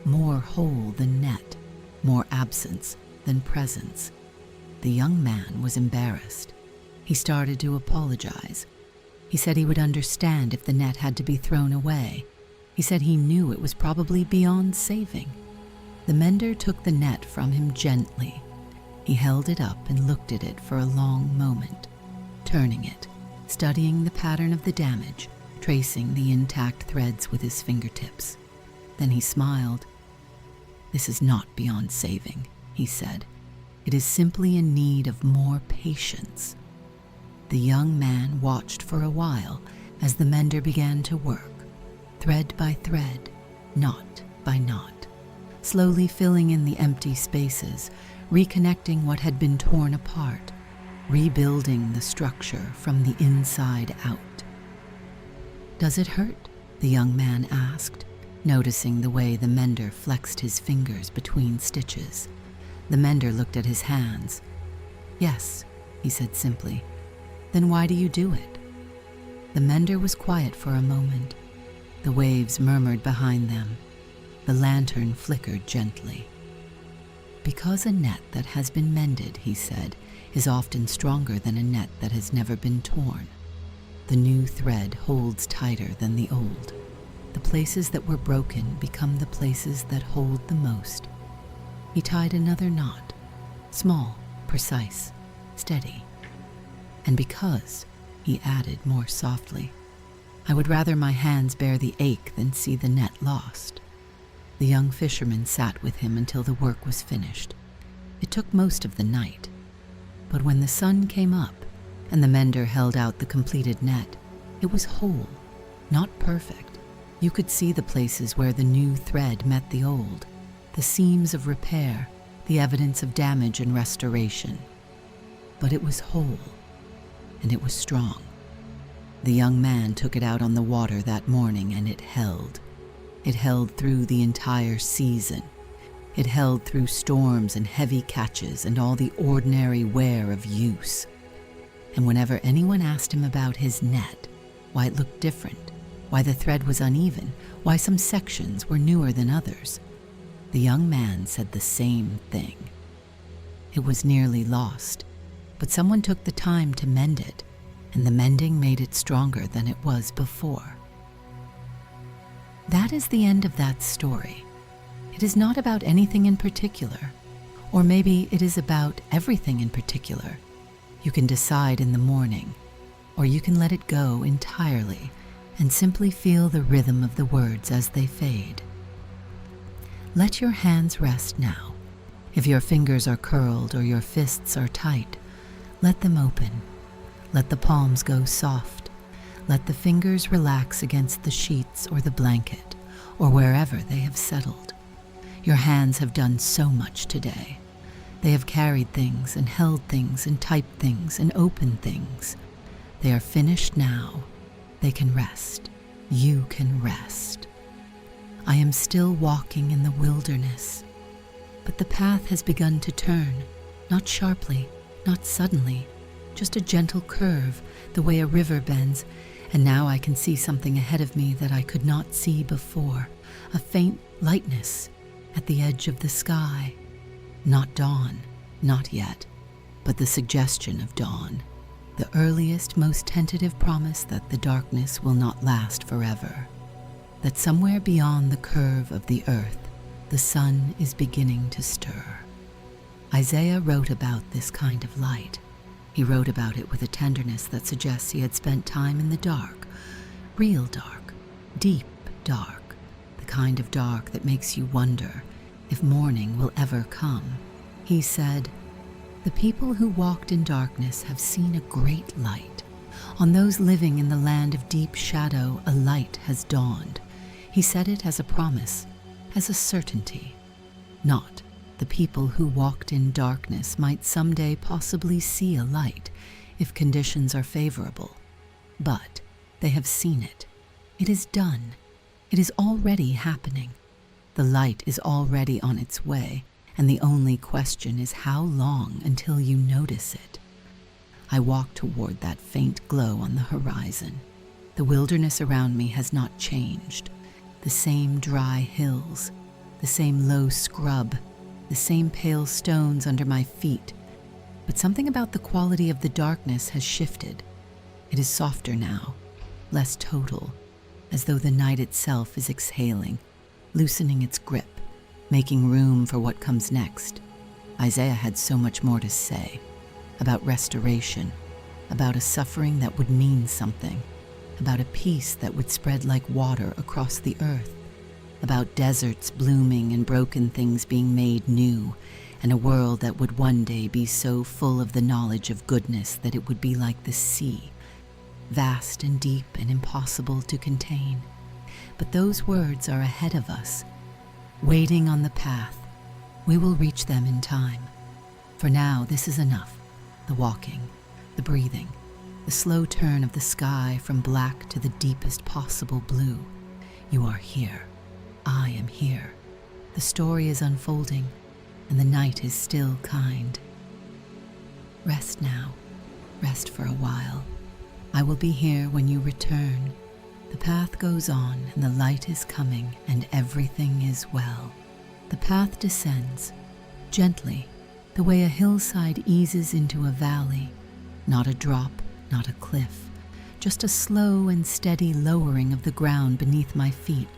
More hole than net, more absence than presence. The young man was embarrassed. He started to apologize. He said he would understand if the net had to be thrown away. He said he knew it was probably beyond saving. The mender took the net from him gently. He held it up and looked at it for a long moment, turning it, studying the pattern of the damage, tracing the intact threads with his fingertips. Then he smiled. "This is not beyond saving," he said. "It is simply in need of more patience." The young man watched for a while as the mender began to work, thread by thread, knot by knot, slowly filling in the empty spaces, reconnecting what had been torn apart, rebuilding the structure from the inside out. "Does it hurt?" the young man asked, noticing the way the mender flexed his fingers between stitches. The mender looked at his hands. "Yes," he said simply. "Then why do you do it?" The mender was quiet for a moment. The waves murmured behind them. The lantern flickered gently. "Because a net that has been mended," he said, "is often stronger than a net that has never been torn. The new thread holds tighter than the old. The places that were broken become the places that hold the most." He tied another knot, small, precise, steady. "And because," he added more softly, "I would rather my hands bear the ache than see the net lost." The young fisherman sat with him until the work was finished. It took most of the night. But when the sun came up and the mender held out the completed net, it was whole, not perfect. You could see the places where the new thread met the old, the seams of repair, the evidence of damage and restoration. But it was whole, and it was strong. The young man took it out on the water that morning, and it held. It held through the entire season. It held through storms and heavy catches and all the ordinary wear of use. And whenever anyone asked him about his net, why it looked different, why the thread was uneven, why some sections were newer than others, the young man said the same thing. It was nearly lost, but someone took the time to mend it, and the mending made it stronger than it was before. That is the end of that story. It is not about anything in particular, or maybe it is about everything in particular. You can decide in the morning, or you can let it go entirely and simply feel the rhythm of the words as they fade. Let your hands rest now. If your fingers are curled or your fists are tight, let them open. Let the palms go soft. Let the fingers relax against the sheets or the blanket, or wherever they have settled. Your hands have done so much today. They have carried things and held things and typed things and opened things. They are finished now. They can rest. You can rest. I am still walking in the wilderness, but the path has begun to turn, not sharply, not suddenly, just a gentle curve, the way a river bends, and now I can see something ahead of me that I could not see before, a faint lightness at the edge of the sky. Not dawn, not yet, but the suggestion of dawn, the earliest, most tentative promise that the darkness will not last forever, that somewhere beyond the curve of the earth, the sun is beginning to stir. Isaiah wrote about this kind of light. He wrote about it with a tenderness that suggests he had spent time in the dark, real dark, deep dark, the kind of dark that makes you wonder if morning will ever come. He said, "The people who walked in darkness have seen a great light. On those living in the land of deep shadow, a light has dawned." He said it as a promise, as a certainty. Not the people who walked in darkness might someday possibly see a light if conditions are favorable, but they have seen it. It is done. It is already happening. The light is already on its way, and the only question is how long until you notice it. I walk toward that faint glow on the horizon. The wilderness around me has not changed. The same dry hills, the same low scrub, the same pale stones under my feet. But something about the quality of the darkness has shifted. It is softer now, less total, as though the night itself is exhaling, loosening its grip, making room for what comes next. Isaiah had so much more to say, about restoration, about a suffering that would mean something, about a peace that would spread like water across the earth, about deserts blooming and broken things being made new, and a world that would one day be so full of the knowledge of goodness that it would be like the sea, vast and deep and impossible to contain. But those words are ahead of us. waiting on the path. We will reach them in time. For now, this is enough. The walking, the breathing, the slow turn of the sky from black to the deepest possible blue. You are here. I am here. The story is unfolding, and the night is still kind. Rest now. Rest for a while. I will be here when you return. The path goes on, and the light is coming, and everything is well. The path descends, gently, the way a hillside eases into a valley. Not a drop, not a cliff, just a slow and steady lowering of the ground beneath my feet.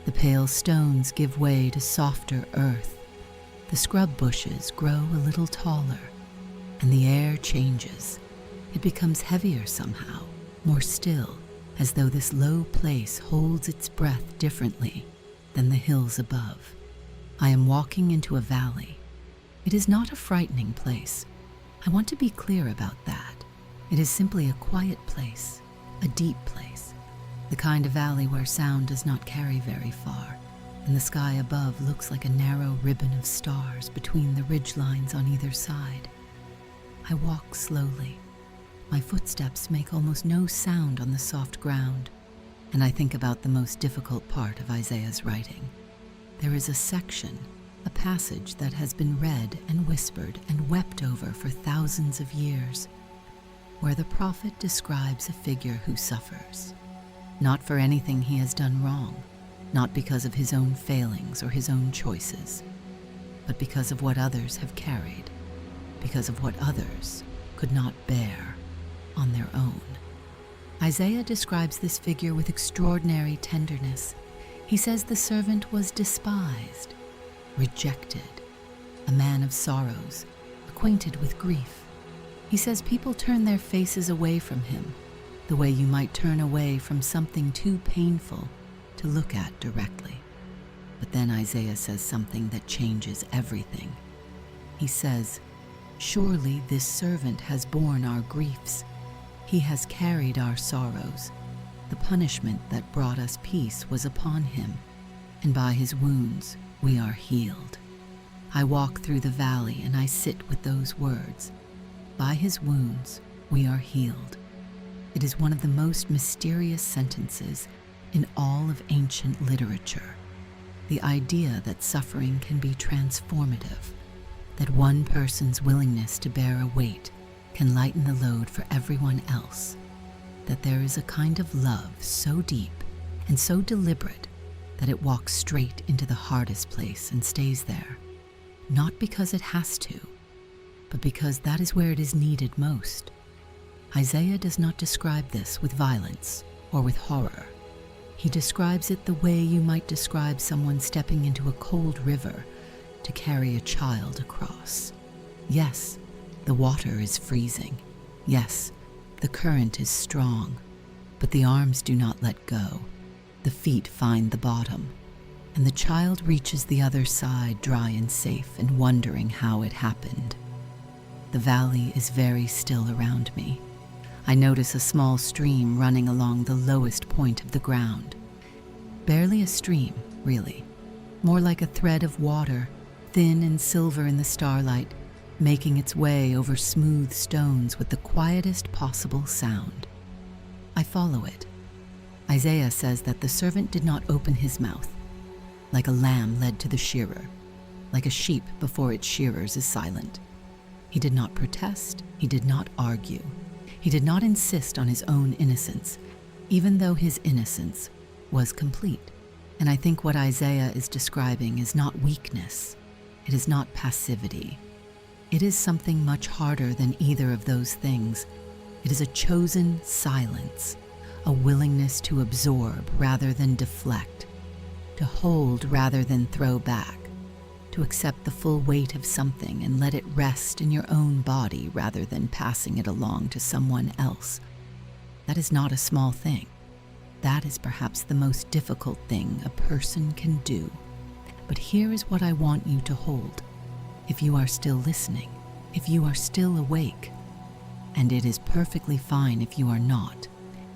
The pale stones give way to softer earth. The scrub bushes grow a little taller, and the air changes. It becomes heavier somehow, more still, as though this low place holds its breath differently than the hills above. I am walking into a valley. It is not a frightening place. I want to be clear about that. It is simply a quiet place, a deep place, the kind of valley where sound does not carry very far, and the sky above looks like a narrow ribbon of stars between the ridgelines on either side. I walk slowly. My footsteps make almost no sound on the soft ground, and I think about the most difficult part of Isaiah's writing. There is a section, a passage that has been read and whispered and wept over for thousands of years, where the prophet describes a figure who suffers, not for anything he has done wrong, not because of his own failings or his own choices, but because of what others have carried, because of what others could not bear on their own. Isaiah describes this figure with extraordinary tenderness. He says the servant was despised, rejected, a man of sorrows, acquainted with grief. He says people turn their faces away from him, the way you might turn away from something too painful to look at directly. But then Isaiah says something that changes everything. He says, "Surely this servant has borne our griefs. He has carried our sorrows. The punishment that brought us peace was upon him, and by his wounds we are healed." I walk through the valley and I sit with those words. By his wounds we are healed. It is one of the most mysterious sentences in all of ancient literature. The idea that suffering can be transformative, that one person's willingness to bear a weight can lighten the load for everyone else, that there is a kind of love so deep and so deliberate that it walks straight into the hardest place and stays there, not because it has to, but because that is where it is needed most. Isaiah does not describe this with violence or with horror. He describes it the way you might describe someone stepping into a cold river to carry a child across. Yes, the water is freezing. Yes, the current is strong, but the arms do not let go. The feet find the bottom, and the child reaches the other side dry and safe and wondering how it happened. The valley is very still around me. I notice a small stream running along the lowest point of the ground. Barely a stream, really. More like a thread of water, thin and silver in the starlight, making its way over smooth stones with the quietest possible sound. I follow it. Isaiah says that the servant did not open his mouth, like a lamb led to the shearer, like a sheep before its shearers is silent. He did not protest, he did not argue, he did not insist on his own innocence, even though his innocence was complete. And I think what Isaiah is describing is not weakness, it is not passivity. It is something much harder than either of those things. It is a chosen silence, a willingness to absorb rather than deflect, to hold rather than throw back, to accept the full weight of something and let it rest in your own body rather than passing it along to someone else. That is not a small thing. That is perhaps the most difficult thing a person can do. But here is what I want you to hold. If you are still listening, if you are still awake, and it is perfectly fine if you are not,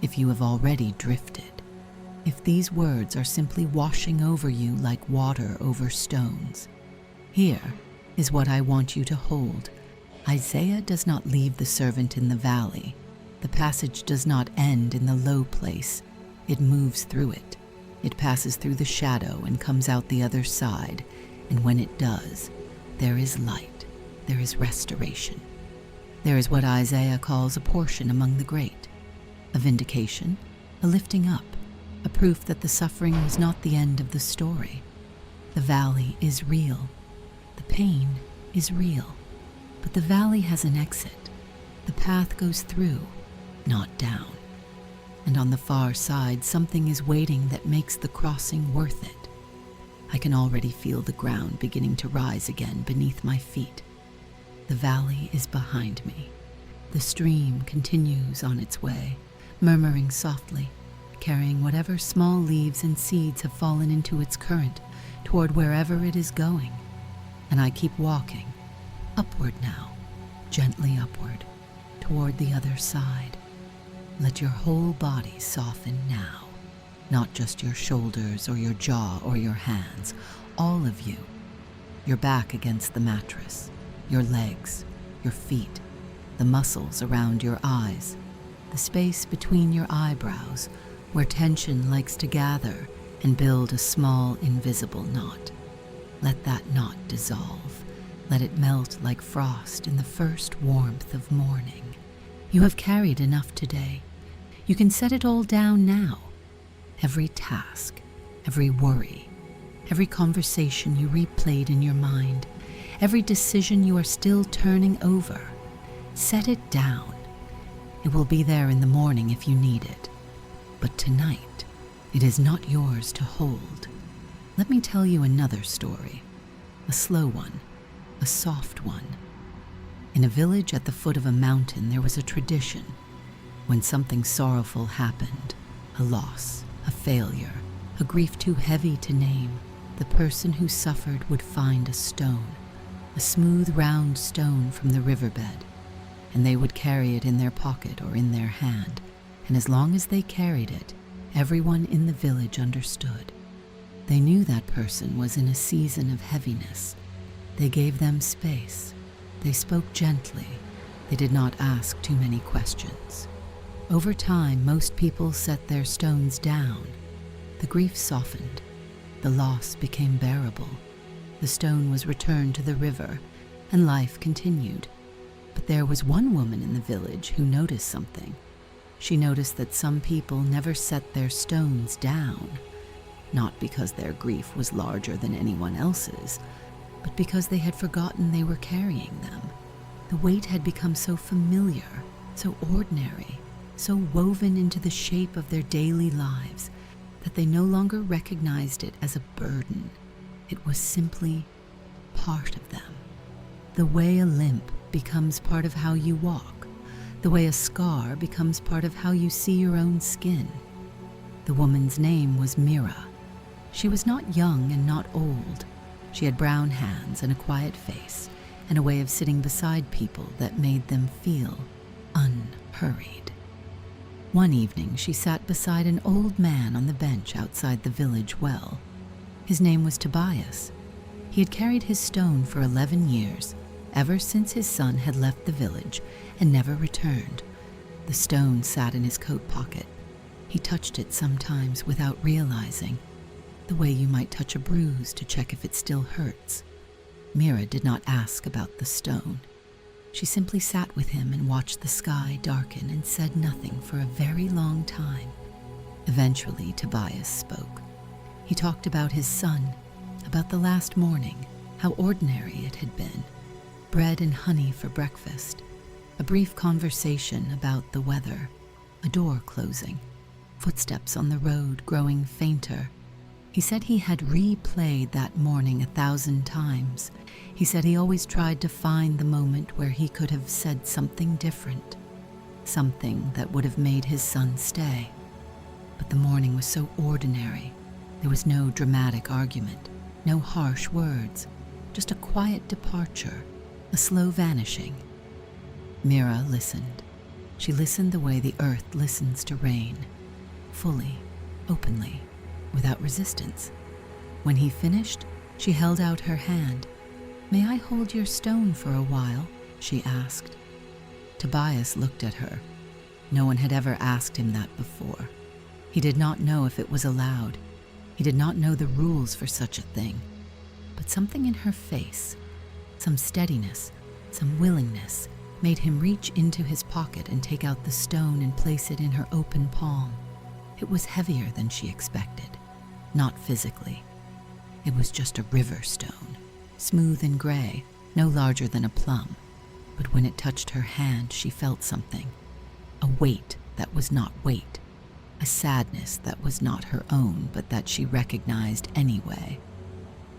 if you have already drifted. if these words are simply washing over you like water over stones. Here is what I want you to hold. Isaiah does not leave the servant in the valley. The passage does not end in the low place. It moves through it. It passes through the shadow and comes out the other side. And when it does, there is light. There is restoration. There is what Isaiah calls a portion among the great, a vindication, a lifting up, a proof that the suffering was not the end of the story. The valley is real. The pain is real. But the valley has an exit. The path goes through, not down. And on the far side, something is waiting that makes the crossing worth it. I can already feel the ground beginning to rise again beneath my feet. The valley is behind me. The stream continues on its way, murmuring softly, carrying whatever small leaves and seeds have fallen into its current toward wherever it is going. And I keep walking, upward now, gently upward, toward the other side. Let your whole body soften now, not just your shoulders or your jaw or your hands, all of you. Your back against the mattress, your legs, your feet, the muscles around your eyes, the space between your eyebrows where tension likes to gather and build a small invisible knot. Let that knot dissolve. Let it melt like frost in the first warmth of morning. You have carried enough today. You can set it all down now. Every task, every worry, every conversation you replayed in your mind, every decision you are still turning over. Set it down. It will be there in the morning if you need it. But tonight, it is not yours to hold. Let me tell you another story, a slow one, a soft one. In a village at the foot of a mountain, there was a tradition. When something sorrowful happened, a loss, a failure, a grief too heavy to name, the person who suffered would find a stone, a smooth round stone from the riverbed, and they would carry it in their pocket or in their hand, and as long as they carried it, everyone in the village understood. They knew that person was in a season of heaviness. They gave them space. They spoke gently. They did not ask too many questions. Over time, most people set their stones down. The grief softened. The loss became bearable. The stone was returned to the river, and life continued. But there was one woman in the village who noticed something. She noticed that some people never set their stones down, not because their grief was larger than anyone else's, but because they had forgotten they were carrying them. The weight had become so familiar, so ordinary, so woven into the shape of their daily lives that they no longer recognized it as a burden. It was simply part of them. The way a limp becomes part of how you walk, the way a scar becomes part of how you see your own skin. The woman's name was Mira. She was not young and not old. She had brown hands and a quiet face, and a way of sitting beside people that made them feel unhurried. One evening, she sat beside an old man on the bench outside the village well. His name was Tobias. He had carried his stone for 11 years, ever since his son had left the village and never returned. The stone sat in his coat pocket. He touched it sometimes without realizing, the way you might touch a bruise to check if it still hurts. Mira did not ask about the stone. She simply sat with him and watched the sky darken and said nothing for a very long time. Eventually, Tobias spoke. He talked about his son, about the last morning, how ordinary it had been. Bread and honey for breakfast, a brief conversation about the weather, a door closing, footsteps on the road growing fainter. He said he had replayed that morning 1,000 times. He said he always tried to find the moment where he could have said something different, something that would have made his son stay. But the morning was so ordinary. There was no dramatic argument, no harsh words, just a quiet departure, a slow vanishing. Mira listened. She listened the way the earth listens to rain, fully, openly, without resistance. When he finished, she held out her hand. "May I hold your stone for a while?" she asked. Tobias looked at her. No one had ever asked him that before. He did not know if it was allowed. He did not know the rules for such a thing. But something in her face, some steadiness, some willingness, made him reach into his pocket and take out the stone and place it in her open palm. It was heavier than she expected, not physically. It was just a river stone, smooth and gray, no larger than a plum. But when it touched her hand, she felt something, a weight that was not weight, a sadness that was not her own, but that she recognized anyway.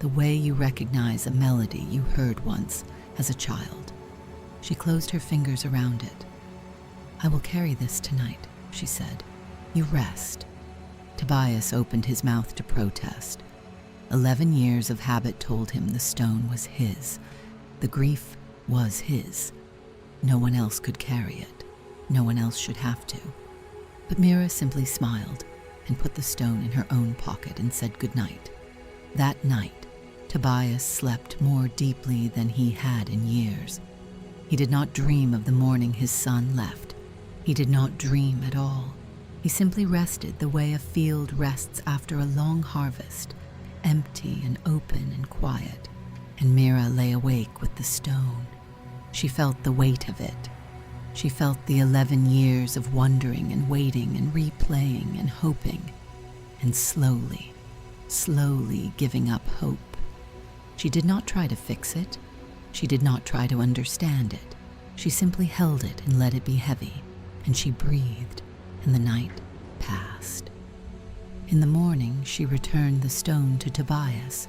The way you recognize a melody you heard once as a child. She closed her fingers around it. "I will carry this tonight," she said. "You rest." Tobias opened his mouth to protest. 11 years of habit told him the stone was his. The grief was his. No one else could carry it. No one else should have to. But Mira simply smiled and put the stone in her own pocket and said goodnight. That night, Tobias slept more deeply than he had in years. He did not dream of the morning his son left. He did not dream at all. He simply rested the way a field rests after a long harvest, empty and open and quiet. And Mira lay awake with the stone. She felt the weight of it. She felt the 11 years of wondering and waiting and replaying and hoping, and slowly, slowly giving up hope. She did not try to fix it. She did not try to understand it. She simply held it and let it be heavy, and she breathed, and the night passed. In the morning, she returned the stone to Tobias,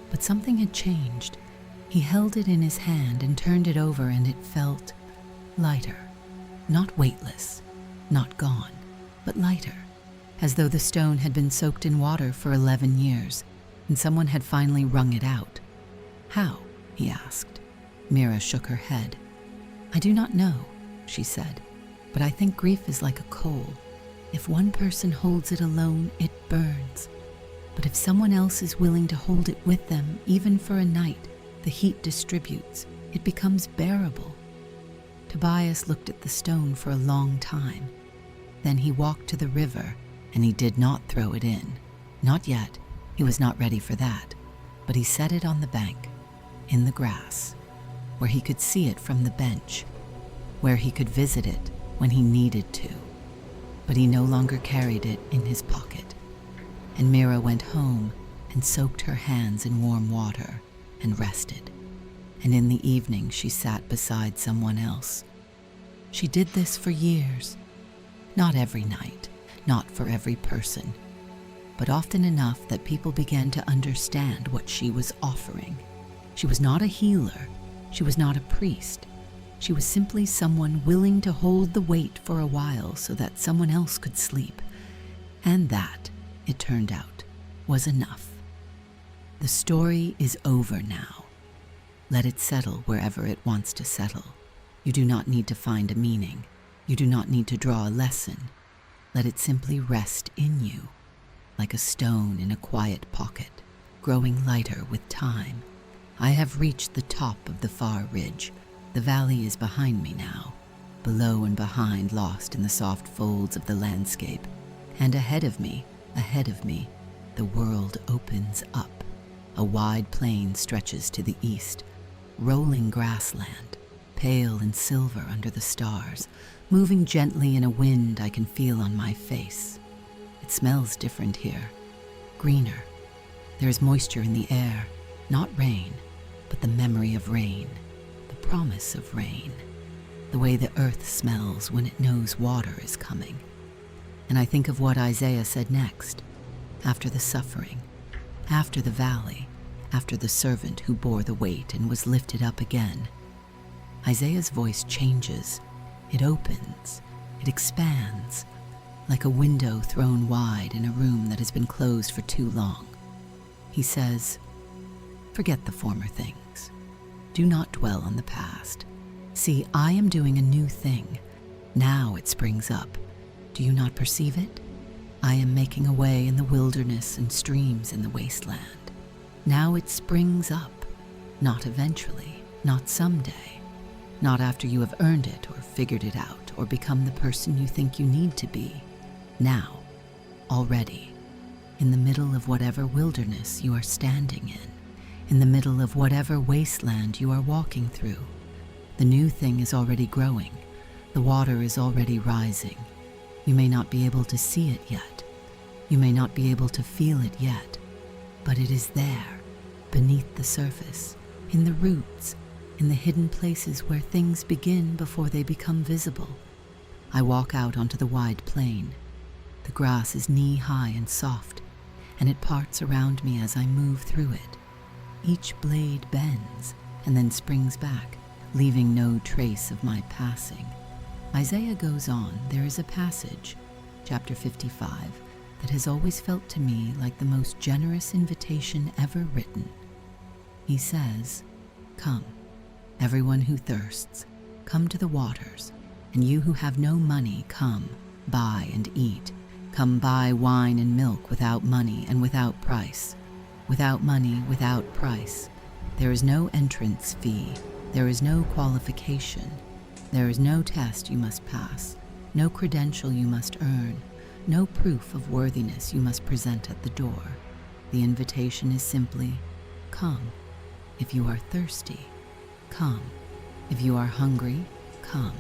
but something had changed. He held it in his hand and turned it over, and it felt lighter, not weightless, not gone, but lighter, as though the stone had been soaked in water for 11 years, and someone had finally wrung it out. "How?" he asked. Mira shook her head. "I do not know," she said, "but I think grief is like a coal. If one person holds it alone, it burns. But if someone else is willing to hold it with them, even for a night, the heat distributes. It becomes bearable." Tobias looked at the stone for a long time. Then he walked to the river, and he did not throw it in. Not yet. He was not ready for that. But he set it on the bank, in the grass, where he could see it from the bench, where he could visit it when he needed to. But he no longer carried it in his pocket. And Mira went home and soaked her hands in warm water and rested. And in the evening she sat beside someone else. She did this for years. Not every night, not for every person, but often enough that people began to understand what she was offering. She was not a healer. She was not a priest. She was simply someone willing to hold the weight for a while so that someone else could sleep. And that, it turned out, was enough. The story is over now. Let it settle wherever it wants to settle. You do not need to find a meaning. You do not need to draw a lesson. Let it simply rest in you, like a stone in a quiet pocket, growing lighter with time. I have reached the top of the far ridge. The valley is behind me now, below and behind, lost in the soft folds of the landscape. And ahead of me, the world opens up. A wide plain stretches to the east, rolling grassland, pale and silver under the stars, moving gently in a wind I can feel on my face. It smells different here, greener. There is moisture in the air, not rain, but the memory of rain, the promise of rain, the way the earth smells when it knows water is coming. And I think of what Isaiah said next, after the suffering, after the valley, after the servant who bore the weight and was lifted up again. Isaiah's voice changes. It opens. It expands, like a window thrown wide in a room that has been closed for too long. He says, "Forget the former things. Do not dwell on the past. See, I am doing a new thing. Now it springs up. Do you not perceive it? I am making a way in the wilderness and streams in the wasteland. Now it springs up, not eventually, not someday, not after you have earned it or figured it out or become the person you think you need to be. Now, already, in the middle of whatever wilderness you are standing in the middle of whatever wasteland you are walking through, the new thing is already growing. The water is already rising. You may not be able to see it yet. You may not be able to feel it yet, but it is there, beneath the surface, in the roots, in the hidden places where things begin before they become visible. I walk out onto the wide plain. The grass is knee-high and soft, and it parts around me as I move through it. Each blade bends and then springs back, leaving no trace of my passing. Isaiah goes on. There is a passage, chapter 55, that has always felt to me like the most generous invitation ever written. He says, "Come, everyone who thirsts, come to the waters, and you who have no money, come, buy and eat. Come buy wine and milk without money and without price. Without money, without price. There is no entrance fee. There is no qualification. There is no test you must pass, no credential you must earn, no proof of worthiness you must present at the door. The invitation is simply, come. If you are thirsty, come. If you are hungry, come.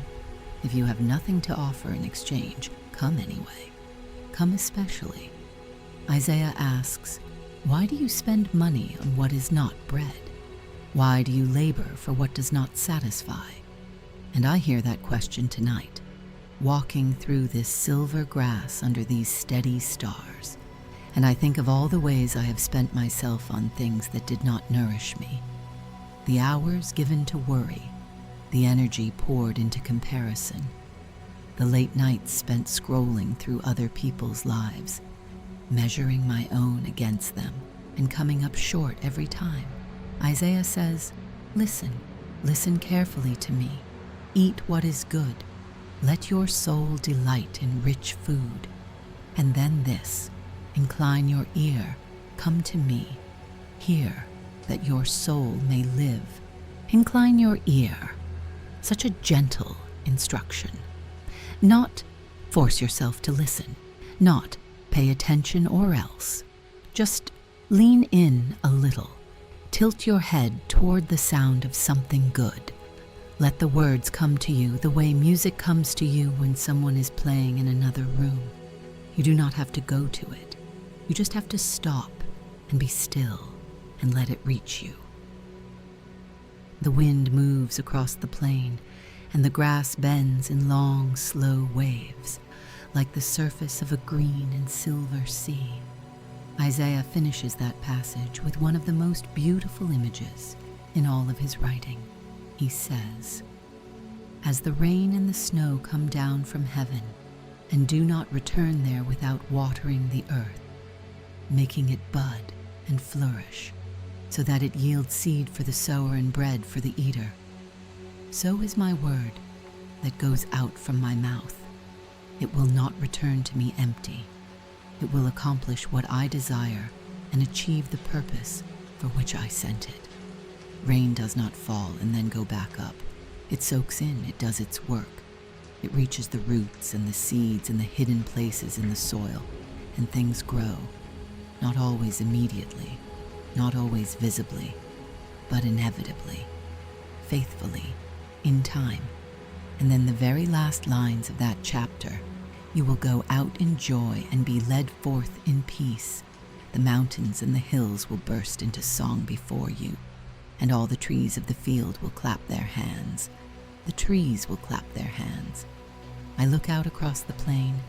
If you have nothing to offer in exchange, come anyway. Come especially." Isaiah asks, why do you spend money on what is not bread? Why do you labor for what does not satisfy? And I hear that question tonight, walking through this silver grass under these steady stars, and I think of all the ways I have spent myself on things that did not nourish me. The hours given to worry, the energy poured into comparison, the late nights spent scrolling through other people's lives, measuring my own against them and coming up short every time. Isaiah says, listen carefully to me. Eat what is good. Let your soul delight in rich food. And then this, incline your ear, come to me. Hear, that your soul may live. Incline your ear. Such a gentle instruction. Not force yourself to listen. Not pay attention or else. Just lean in a little. Tilt your head toward the sound of something good. Let the words come to you the way music comes to you when someone is playing in another room. You do not have to go to it. You just have to stop and be still and let it reach you. The wind moves across the plain, and the grass bends in long, slow waves, like the surface of a green and silver sea. Isaiah finishes that passage with one of the most beautiful images in all of his writing. He says, "As the rain and the snow come down from heaven, and do not return there without watering the earth, making it bud and flourish, so that it yields seed for the sower and bread for the eater, so is my word that goes out from my mouth. It will not return to me empty. It will accomplish what I desire and achieve the purpose for which I sent it." Rain does not fall and then go back up. It soaks in, it does its work. It reaches the roots and the seeds and the hidden places in the soil, and things grow, not always immediately, not always visibly, but inevitably, faithfully, in time. And then the very last lines of that chapter, "You will go out in joy and be led forth in peace. The mountains and the hills will burst into song before you, and all the trees of the field will clap their hands. The trees will clap their hands." I look out across the plain,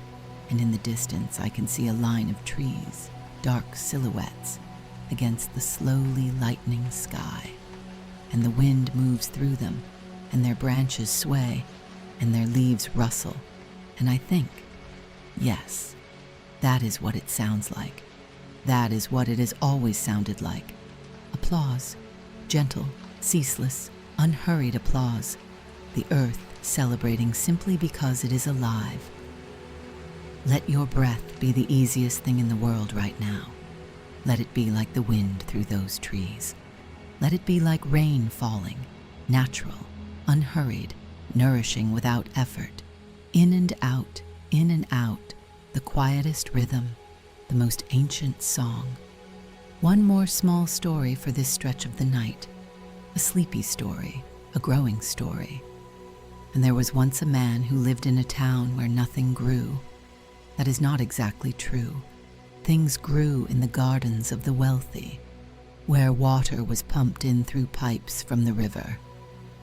and in the distance I can see a line of trees, dark silhouettes, against the slowly lightening sky. And the wind moves through them, and their branches sway, and their leaves rustle. And I think, yes, that is what it sounds like. That is what it has always sounded like. Applause, gentle, ceaseless, unhurried applause. The earth celebrating simply because it is alive. Let your breath be the easiest thing in the world right now. Let it be like the wind through those trees. Let it be like rain falling, natural, unhurried, nourishing without effort. In and out, the quietest rhythm, the most ancient song. One more small story for this stretch of the night. A sleepy story, a growing story. And there was once a man who lived in a town where nothing grew. That is not exactly true. Things grew in the gardens of the wealthy, where water was pumped in through pipes from the river.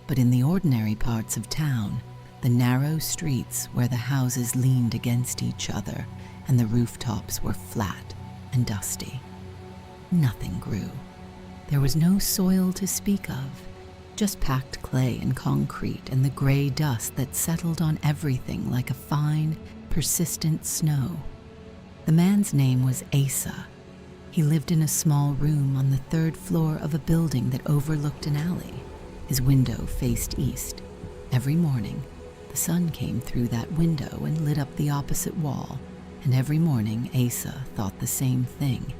But in the ordinary parts of town, the narrow streets where the houses leaned against each other and the rooftops were flat and dusty, nothing grew. There was no soil to speak of, just packed clay and concrete and the gray dust that settled on everything like a fine, persistent snow. The man's name was Asa. He lived in a small room on the third floor of a building that overlooked an alley. His window faced east. Every morning, the sun came through that window and lit up the opposite wall, and every morning Asa thought the same thing.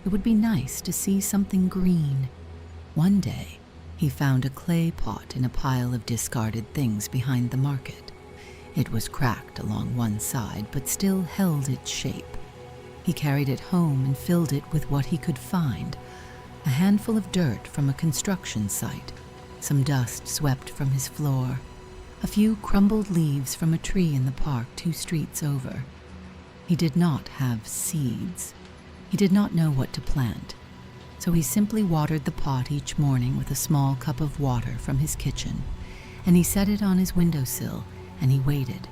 It would be nice to see something green. One day, he found a clay pot in a pile of discarded things behind the market. It was cracked along one side, but still held its shape. He carried it home and filled it with what he could find: a handful of dirt from a construction site, some dust swept from his floor, a few crumbled leaves from a tree in the park 2 streets over. He did not have seeds. He did not know what to plant, so he simply watered the pot each morning with a small cup of water from his kitchen, and he set it on his windowsill, and he waited.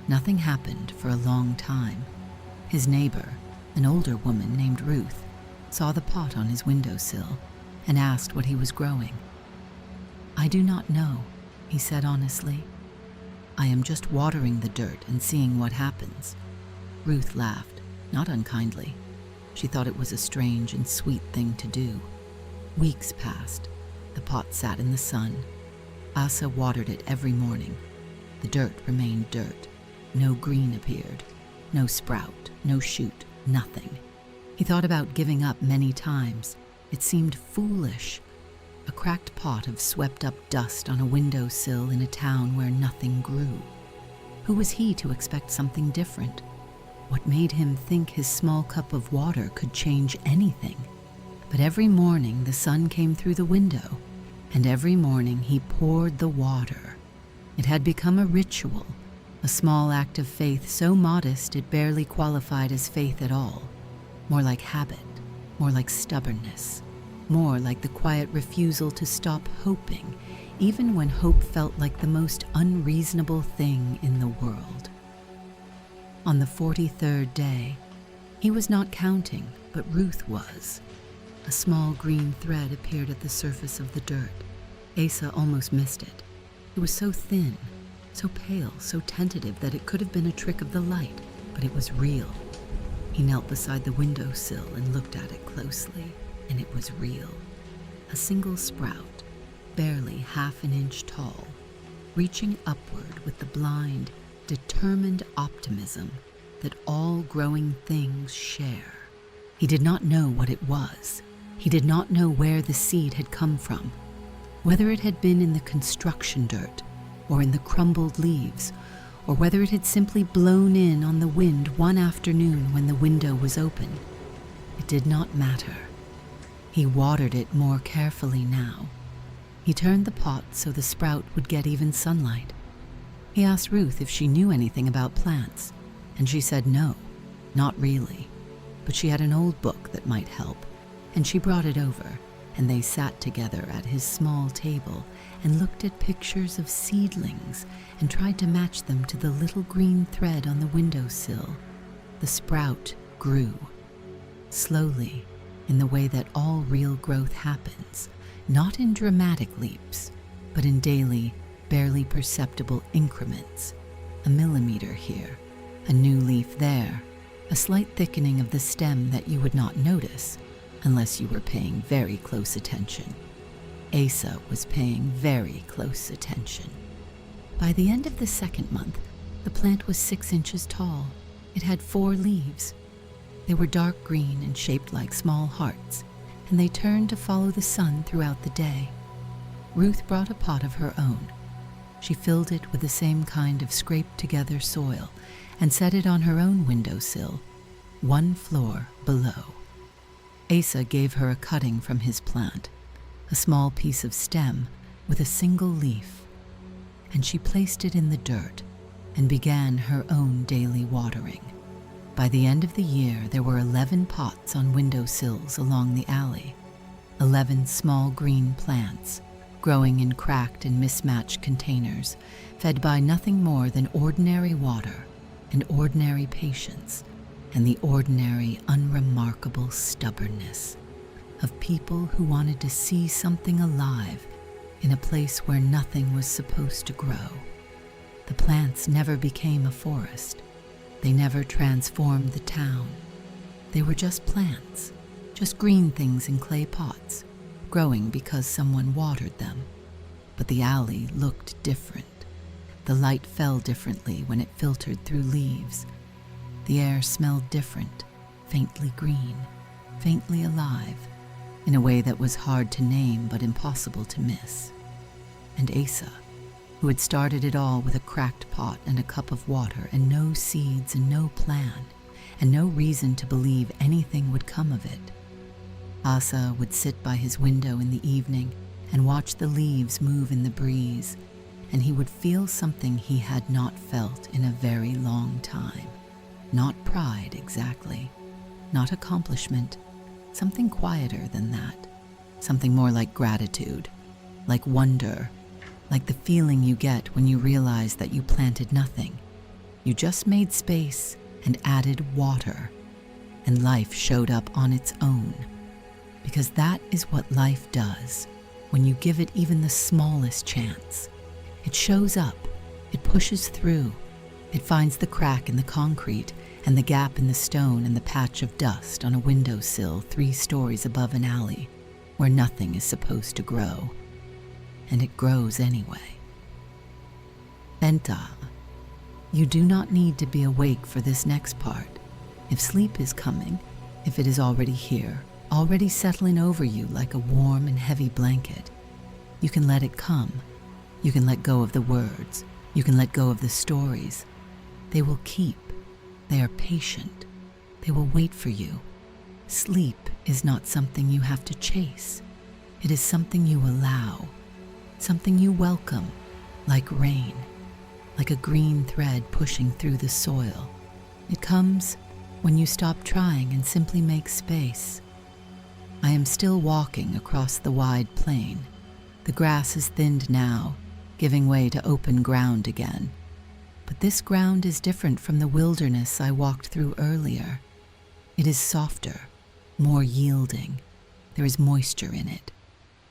Nothing happened for a long time. His neighbor, an older woman named Ruth, saw the pot on his windowsill and asked what he was growing. "I do not know," he said honestly. "I am just watering the dirt and seeing what happens." Ruth laughed, not unkindly. She thought it was a strange and sweet thing to do. Weeks passed. The pot sat in the sun. Asa watered it every morning. The dirt remained dirt. No green appeared. No sprout, no shoot, nothing. He thought about giving up many times. It seemed foolish. A cracked pot of swept-up dust on a windowsill in a town where nothing grew. Who was he to expect something different? What made him think his small cup of water could change anything? But every morning the sun came through the window, and every morning he poured the water. It had become a ritual, a small act of faith so modest it barely qualified as faith at all. More like habit, more like stubbornness, more like the quiet refusal to stop hoping, even when hope felt like the most unreasonable thing in the world. On the 43rd day, he was not counting, but Ruth was. A small green thread appeared at the surface of the dirt. Asa almost missed it. It was so thin, so pale, so tentative that it could have been a trick of the light, but it was real. He knelt beside the windowsill and looked at it closely, and it was real. A single sprout, barely half an inch tall, reaching upward with the blind, determined optimism that all growing things share. He did not know what it was. He did not know where the seed had come from, whether it had been in the construction dirt or in the crumbled leaves, or whether it had simply blown in on the wind one afternoon when the window was open. It did not matter. He watered it more carefully now. He turned the pot so the sprout would get even sunlight. He asked Ruth if she knew anything about plants, and she said no, not really. But she had an old book that might help, and she brought it over, and they sat together at his small table and looked at pictures of seedlings and tried to match them to the little green thread on the windowsill. The sprout grew, slowly, in the way that all real growth happens, not in dramatic leaps, but in daily, barely perceptible increments. A millimeter here, a new leaf there, a slight thickening of the stem that you would not notice unless you were paying very close attention. Asa was paying very close attention. By the end of the second month, the plant was 6 inches tall. It had 4 leaves. They were dark green and shaped like small hearts, and they turned to follow the sun throughout the day. Ruth brought a pot of her own. She filled it with the same kind of scraped-together soil and set it on her own windowsill, 1 floor below. Asa gave her a cutting from his plant, a small piece of stem with a single leaf, and she placed it in the dirt and began her own daily watering. By the end of the year, there were 11 pots on windowsills along the alley, 11 small green plants, growing in cracked and mismatched containers, fed by nothing more than ordinary water and ordinary patience and the ordinary, unremarkable stubbornness of people who wanted to see something alive in a place where nothing was supposed to grow. The plants never became a forest. They never transformed the town. They were just plants, just green things in clay pots, growing because someone watered them. But the alley looked different. The light fell differently when it filtered through leaves. The air smelled different, faintly green, faintly alive, in a way that was hard to name but impossible to miss. And Asa, who had started it all with a cracked pot and a cup of water and no seeds and no plan, and no reason to believe anything would come of it. Asa would sit by his window in the evening and watch the leaves move in the breeze, and he would feel something he had not felt in a very long time. Not pride exactly, not accomplishment, something quieter than that, something more like gratitude, like wonder, like the feeling you get when you realize that you planted nothing. You just made space and added water, and life showed up on its own. Because that is what life does when you give it even the smallest chance. It shows up, it pushes through, it finds the crack in the concrete and the gap in the stone and the patch of dust on a windowsill 3 stories above an alley where nothing is supposed to grow. And it grows anyway. Benta, you do not need to be awake for this next part. If sleep is coming, if it is already here, already settling over you like a warm and heavy blanket, you can let it come. You can let go of the words. You can let go of the stories. They will keep. They are patient. They will wait for you. Sleep is not something you have to chase. It is something you allow, something you welcome, like rain, like a green thread pushing through the soil. It comes when you stop trying and simply make space. I am still walking across the wide plain. The grass is thinned now, giving way to open ground again. But this ground is different from the wilderness I walked through earlier. It is softer, more yielding. There is moisture in it.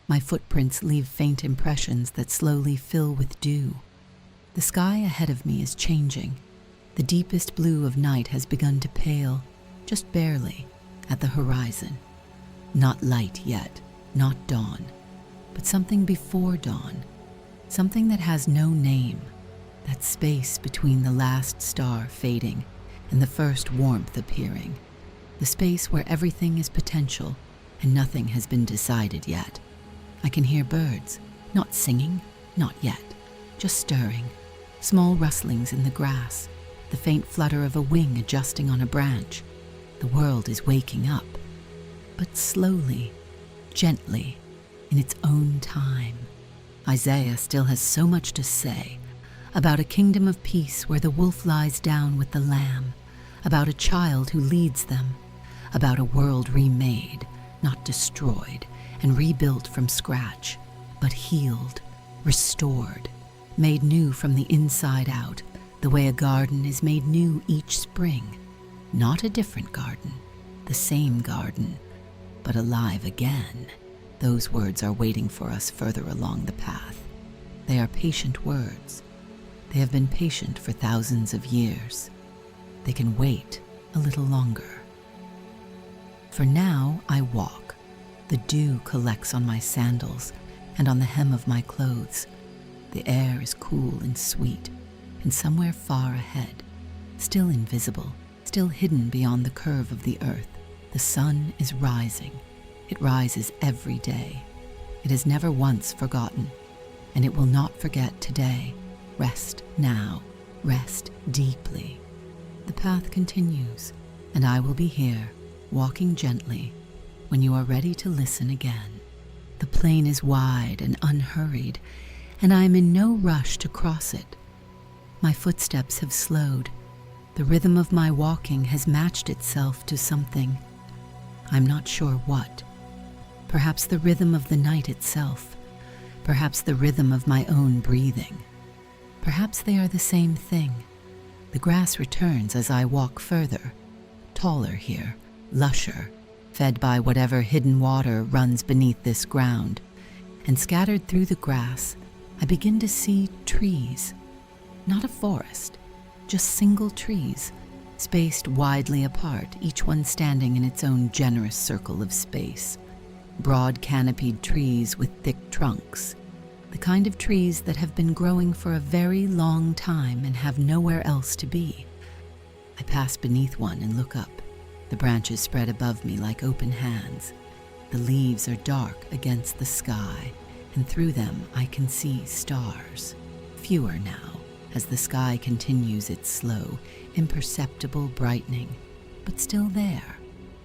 My footprints leave faint impressions that slowly fill with dew. The sky ahead of me is changing. The deepest blue of night has begun to pale, just barely, at the horizon. Not light yet, not dawn, but something before dawn, something that has no name. That space between the last star fading and the first warmth appearing. The space where everything is potential and nothing has been decided yet. I can hear birds, not singing, not yet, just stirring. Small rustlings in the grass, the faint flutter of a wing adjusting on a branch. The world is waking up, but slowly, gently, in its own time. Isaiah still has so much to say about a kingdom of peace where the wolf lies down with the lamb, about a child who leads them, about a world remade, not destroyed, and rebuilt from scratch, but healed, restored, made new from the inside out, the way a garden is made new each spring. Not a different garden, the same garden, but alive again. Those words are waiting for us further along the path. They are patient words. They have been patient for thousands of years. They can wait a little longer. For now, I walk. The dew collects on my sandals and on the hem of my clothes. The air is cool and sweet, and somewhere far ahead, still invisible, still hidden beyond the curve of the earth. The sun is rising. It rises every day. It has never once forgotten, and it will not forget today. Rest now. Rest deeply. The path continues, and I will be here, walking gently, when you are ready to listen again. The plain is wide and unhurried, and I am in no rush to cross it. My footsteps have slowed. The rhythm of my walking has matched itself to something. I'm not sure what. Perhaps the rhythm of the night itself. Perhaps the rhythm of my own breathing. Perhaps they are the same thing. The grass returns as I walk further, taller here, lusher, fed by whatever hidden water runs beneath this ground, and scattered through the grass, I begin to see trees. Not a forest, just single trees, spaced widely apart, each one standing in its own generous circle of space. Broad canopied trees with thick trunks, the kind of trees that have been growing for a very long time and have nowhere else to be. I pass beneath one and look up. The branches spread above me like open hands. The leaves are dark against the sky, and through them I can see stars. Fewer now, as the sky continues its slow, imperceptible brightening, but still there,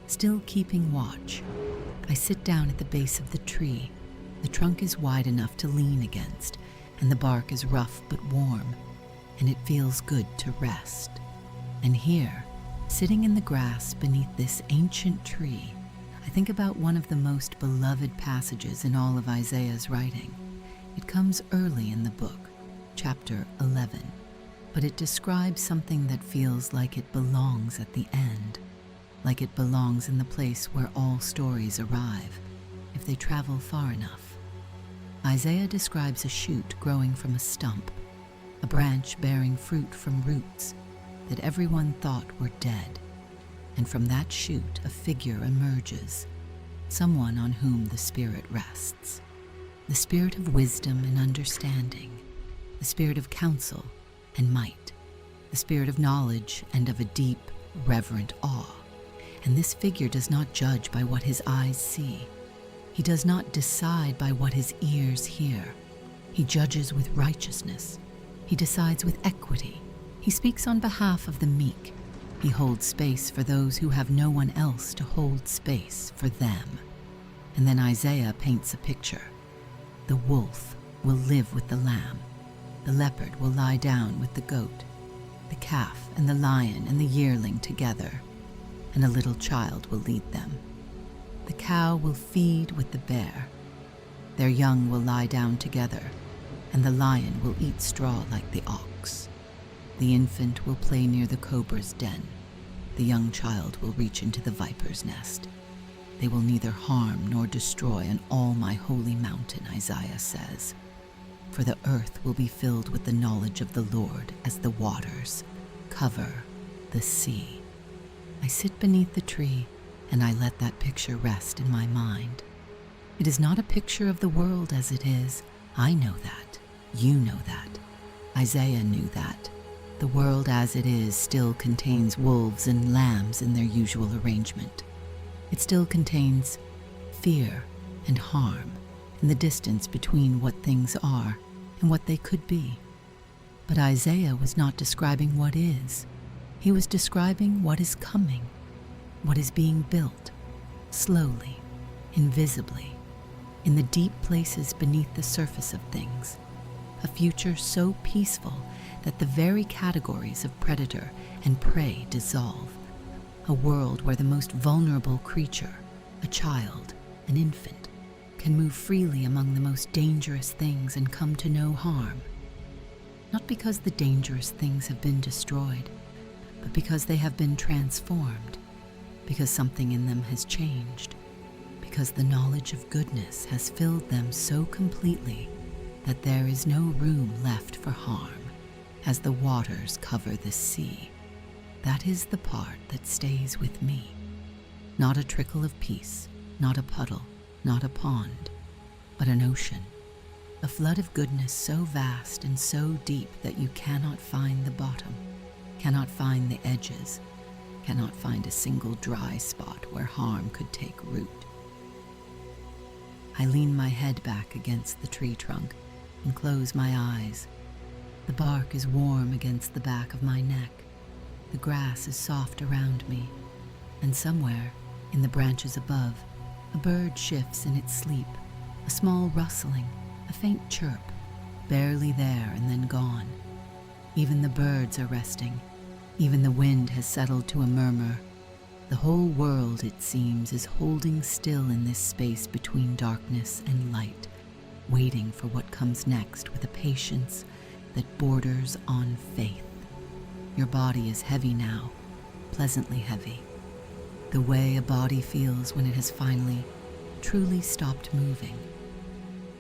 still keeping watch. I sit down at the base of the tree. The trunk is wide enough to lean against, and the bark is rough but warm, and it feels good to rest. And here, sitting in the grass beneath this ancient tree, I think about one of the most beloved passages in all of Isaiah's writing. It comes early in the book, chapter 11, but it describes something that feels like it belongs at the end, like it belongs in the place where all stories arrive, if they travel far enough. Isaiah describes a shoot growing from a stump, a branch bearing fruit from roots that everyone thought were dead, and from that shoot a figure emerges, someone on whom the Spirit rests. The Spirit of wisdom and understanding, the Spirit of counsel and might, the Spirit of knowledge and of a deep, reverent awe. And this figure does not judge by what his eyes see. He does not decide by what his ears hear. He judges with righteousness. He decides with equity. He speaks on behalf of the meek. He holds space for those who have no one else to hold space for them. And then Isaiah paints a picture. The wolf will live with the lamb. The leopard will lie down with the goat. The calf and the lion and the yearling together, and a little child will lead them. The cow will feed with the bear. Their young will lie down together, and the lion will eat straw like the ox. The infant will play near the cobra's den. The young child will reach into the viper's nest. They will neither harm nor destroy on all my holy mountain, Isaiah says. For the earth will be filled with the knowledge of the Lord as the waters cover the sea. I sit beneath the tree, and I let that picture rest in my mind. It is not a picture of the world as it is. I know that. You know that. Isaiah knew that. The world as it is still contains wolves and lambs in their usual arrangement. It still contains fear and harm and the distance between what things are and what they could be. But Isaiah was not describing what is. He was describing what is coming, what is being built, slowly, invisibly, in the deep places beneath the surface of things. A future so peaceful that the very categories of predator and prey dissolve. A world where the most vulnerable creature, a child, an infant, can move freely among the most dangerous things and come to no harm. Not because the dangerous things have been destroyed, but because they have been transformed, because something in them has changed, because the knowledge of goodness has filled them so completely that there is no room left for harm, as the waters cover the sea. That is the part that stays with me. Not a trickle of peace, not a puddle, not a pond, but an ocean. A flood of goodness so vast and so deep that you cannot find the bottom, cannot find the edges, cannot find a single dry spot where harm could take root. I lean my head back against the tree trunk and close my eyes. The bark is warm against the back of my neck. The grass is soft around me, and somewhere, in the branches above, a bird shifts in its sleep, a small rustling, a faint chirp, barely there and then gone. Even the birds are resting. Even the wind has settled to a murmur. The whole world, it seems, is holding still in this space between darkness and light, waiting for what comes next with a patience that borders on faith. Your body is heavy now, pleasantly heavy. The way a body feels when it has finally, truly stopped moving.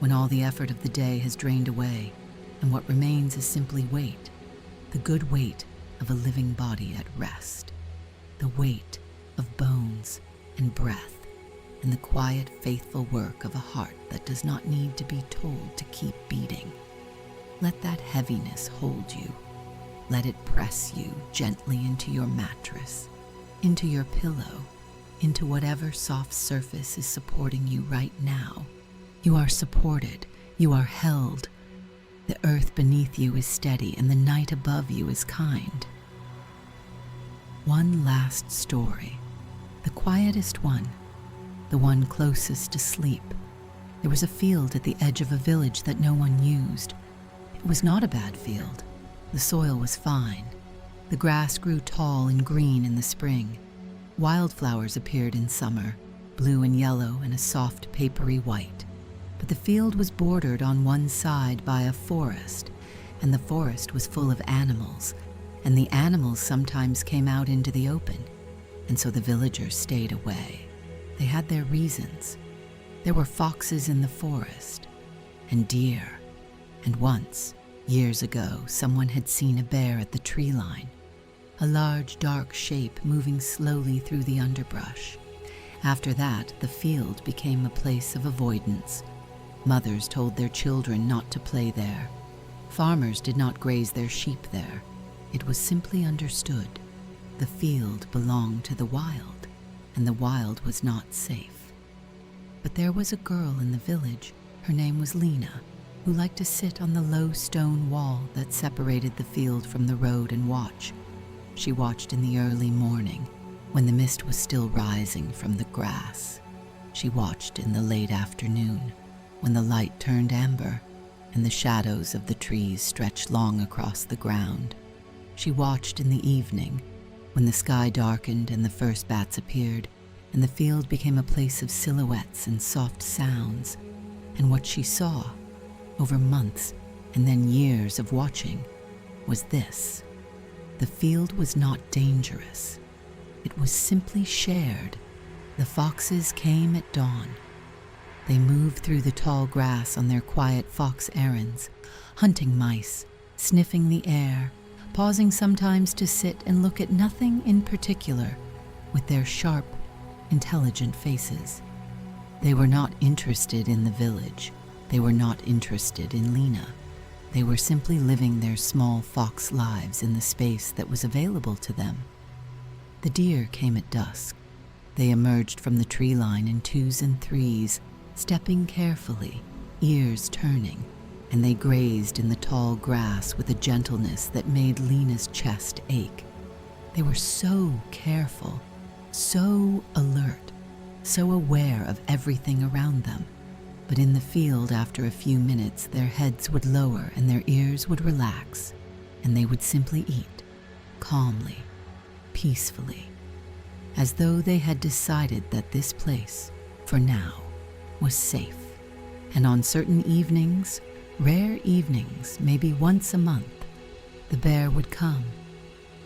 When all the effort of the day has drained away, and what remains is simply weight, the good weight of a living body at rest, the weight of bones and breath, and the quiet, faithful work of a heart that does not need to be told to keep beating. Let that heaviness hold you. Let it press you gently into your mattress, into your pillow, into whatever soft surface is supporting you right now. You are supported. You are held. The earth beneath you is steady, and the night above you is kind. One last story, the quietest one, the one closest to sleep. There was a field at the edge of a village that no one used. It was not a bad field. The soil was fine. The grass grew tall and green in the spring. Wildflowers appeared in summer, blue and yellow and a soft papery white. But the field was bordered on one side by a forest, and the forest was full of animals, and the animals sometimes came out into the open, and so the villagers stayed away. They had their reasons. There were foxes in the forest, and deer, and once, years ago, someone had seen a bear at the tree line, a large dark shape moving slowly through the underbrush. After that, the field became a place of avoidance. Mothers told their children not to play there. Farmers did not graze their sheep there. It was simply understood. The field belonged to the wild, and the wild was not safe. But there was a girl in the village, her name was Lena, who liked to sit on the low stone wall that separated the field from the road and watch. She watched in the early morning, when the mist was still rising from the grass. She watched in the late afternoon, when the light turned amber and the shadows of the trees stretched long across the ground. She watched in the evening, when the sky darkened and the first bats appeared, and the field became a place of silhouettes and soft sounds. And what she saw, over months and then years of watching, was this. The field was not dangerous. It was simply shared. The foxes came at dawn. They moved through the tall grass on their quiet fox errands, hunting mice, sniffing the air, pausing sometimes to sit and look at nothing in particular with their sharp, intelligent faces. They were not interested in the village. They were not interested in Lena. They were simply living their small fox lives in the space that was available to them. The deer came at dusk. They emerged from the tree line in twos and threes, stepping carefully, ears turning, and they grazed in the tall grass with a gentleness that made Lena's chest ache. They were so careful, so alert, so aware of everything around them. But in the field, after a few minutes, their heads would lower and their ears would relax, and they would simply eat, calmly, peacefully, as though they had decided that this place, for now, was safe. And on certain evenings, rare evenings, maybe once a month, the bear would come.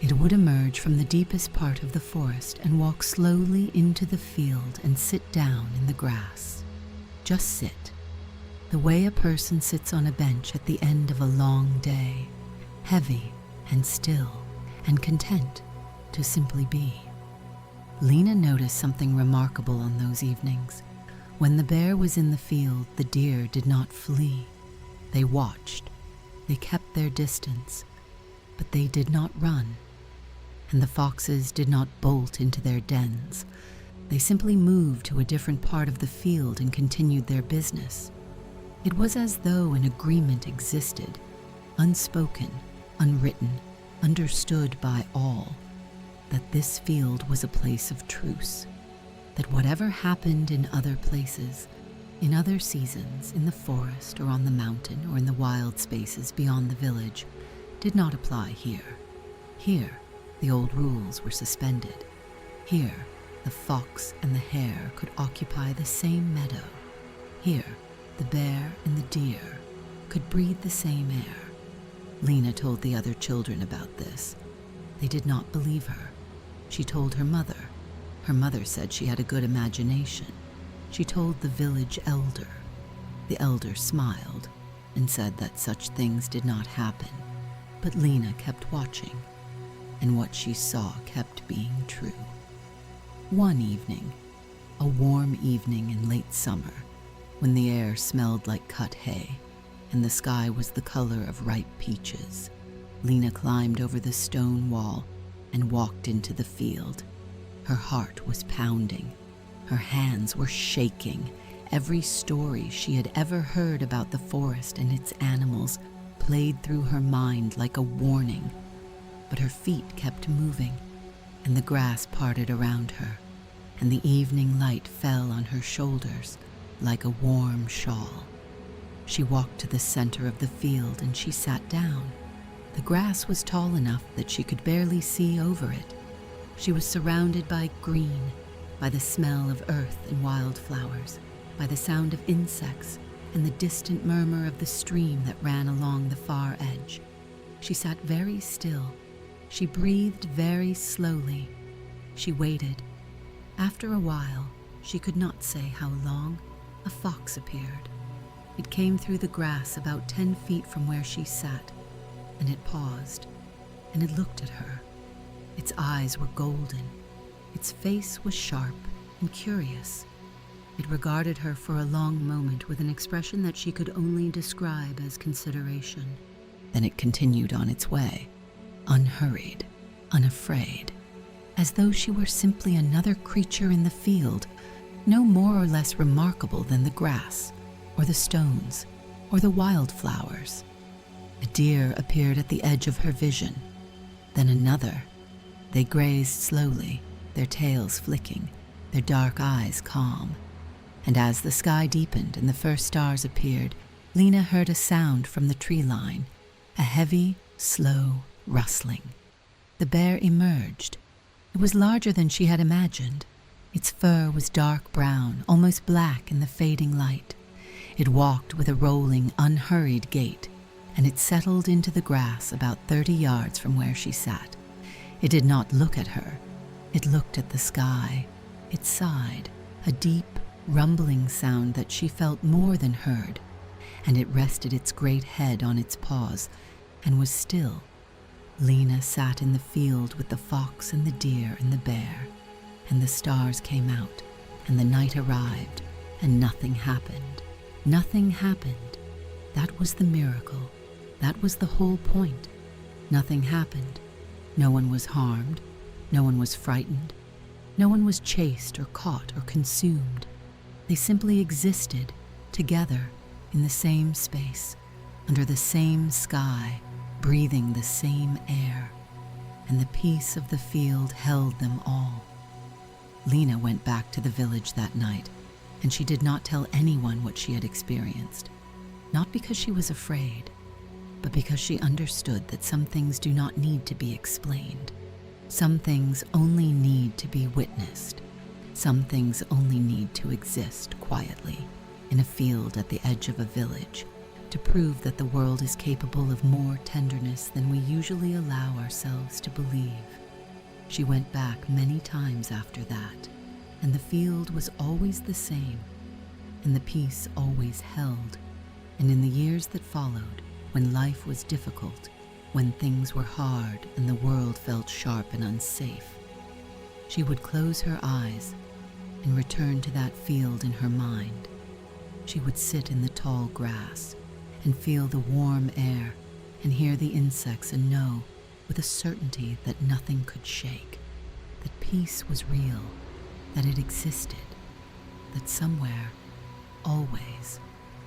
It would emerge from the deepest part of the forest and walk slowly into the field and sit down in the grass. Just sit, the way a person sits on a bench at the end of a long day, heavy and still and content to simply be. Lena noticed something remarkable on those evenings. When the bear was in the field, the deer did not flee. They watched. They kept their distance, but they did not run. and the foxes did not bolt into their dens. They simply moved to a different part of the field and continued their business. It was as though an agreement existed, unspoken, unwritten, understood by all, that this field was a place of truce, that whatever happened in other places, in other seasons, in the forest or on the mountain or in the wild spaces beyond the village, did not apply here. Here, the old rules were suspended. Here, the fox and the hare could occupy the same meadow. Here, the bear and the deer could breathe the same air. Lena told the other children about this. They did not believe her. She told her mother. Her mother said she had a good imagination. She told the village elder. The elder smiled and said that such things did not happen. But Lena kept watching, and what she saw kept being true. One evening, a warm evening in late summer, when the air smelled like cut hay and the sky was the color of ripe peaches, Lena climbed over the stone wall and walked into the field. Her heart was pounding. Her hands were shaking. Every story she had ever heard about the forest and its animals played through her mind like a warning. But her feet kept moving, and the grass parted around her, and the evening light fell on her shoulders like a warm shawl. She walked to the center of the field and she sat down. The grass was tall enough that she could barely see over it. She was surrounded by green, by the smell of earth and wildflowers, by the sound of insects and the distant murmur of the stream that ran along the far edge. She sat very still. She breathed very slowly. She waited. After a while, she could not say how long, a fox appeared. It came through the grass about 10 feet from where she sat, and it paused, and it looked at her. Its eyes were golden. Its face was sharp and curious. It regarded her for a long moment with an expression that she could only describe as consideration. Then it continued on its way, unhurried, unafraid, as though she were simply another creature in the field, no more or less remarkable than the grass, or the stones, or the wildflowers. A deer appeared at the edge of her vision, then another. They grazed slowly, their tails flicking, their dark eyes calm. And as the sky deepened and the first stars appeared, Lena heard a sound from the tree line, a heavy, slow rustling. The bear emerged. It was larger than she had imagined. Its fur was dark brown, almost black in the fading light. It walked with a rolling, unhurried gait, and it settled into the grass about 30 yards from where she sat. It did not look at her. It looked at the sky. It sighed, a deep, rumbling sound that she felt more than heard, and it rested its great head on its paws and was still. Lena sat in the field with the fox and the deer and the bear, and the stars came out, and the night arrived, and nothing happened. Nothing happened. That was the miracle. That was the whole point. Nothing happened. No one was harmed. No one was frightened. No one was chased or caught or consumed. They simply existed, together, in the same space, under the same sky, breathing the same air, and the peace of the field held them all. Lena went back to the village that night, and she did not tell anyone what she had experienced, not because she was afraid, but because she understood that some things do not need to be explained. Some things only need to be witnessed. Some things only need to exist quietly in a field at the edge of a village to prove that the world is capable of more tenderness than we usually allow ourselves to believe. She went back many times after that, and the field was always the same, and the peace always held. And in the years that followed, when life was difficult, when things were hard and the world felt sharp and unsafe, she would close her eyes and return to that field in her mind. She would sit in the tall grass and feel the warm air and hear the insects and know, with a certainty that nothing could shake, that peace was real, that it existed, that somewhere, always,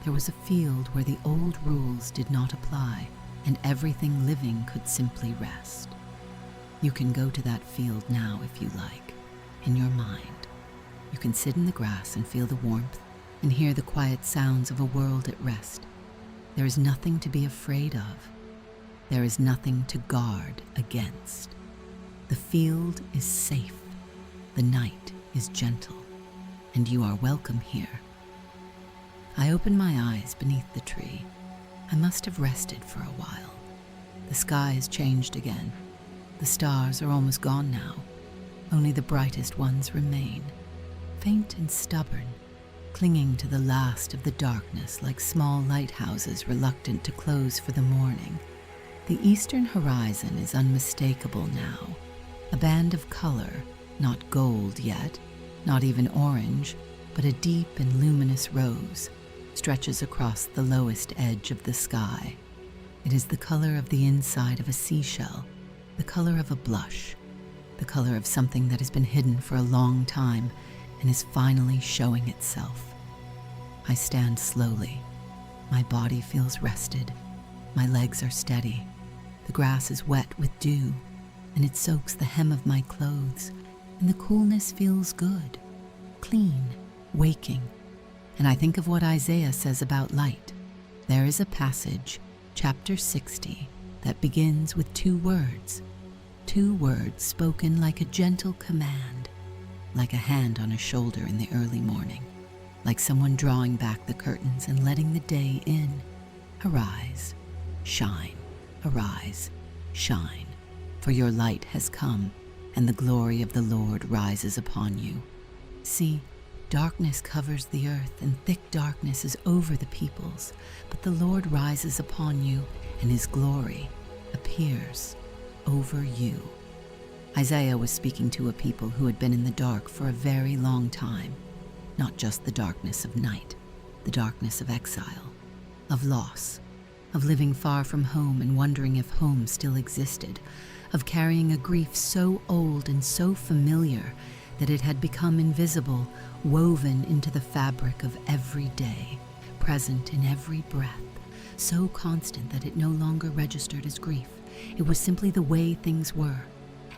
there was a field where the old rules did not apply and everything living could simply rest. You can go to that field now if you like, in your mind. You can sit in the grass and feel the warmth and hear the quiet sounds of a world at rest. There is nothing to be afraid of. There is nothing to guard against. The field is safe. The night is gentle, and you are welcome here. I open my eyes beneath the tree. I must have rested for a while. The sky has changed again. The stars are almost gone now. Only the brightest ones remain, faint and stubborn, clinging to the last of the darkness like small lighthouses reluctant to close for the morning. The eastern horizon is unmistakable now, a band of color, not gold yet, not even orange, but a deep and luminous rose, stretches across the lowest edge of the sky. It is the color of the inside of a seashell, the color of a blush, the color of something that has been hidden for a long time and is finally showing itself. I stand slowly. My body feels rested. My legs are steady. The grass is wet with dew, and it soaks the hem of my clothes, and the coolness feels good, clean, waking. And I think of what Isaiah says about light. There is a passage, chapter 60, that begins with two words spoken like a gentle command, like a hand on a shoulder in the early morning, like someone drawing back the curtains and letting the day in. Arise, shine, arise, shine, for your light has come, and the glory of the Lord rises upon you. See, darkness covers the earth, and thick darkness is over the peoples, but the Lord rises upon you, and his glory appears over you. Isaiah was speaking to a people who had been in the dark for a very long time, not just the darkness of night, the darkness of exile, of loss, of living far from home and wondering if home still existed, of carrying a grief so old and so familiar that it had become invisible, woven into the fabric of every day, present in every breath, so constant that it no longer registered as grief. It was simply the way things were.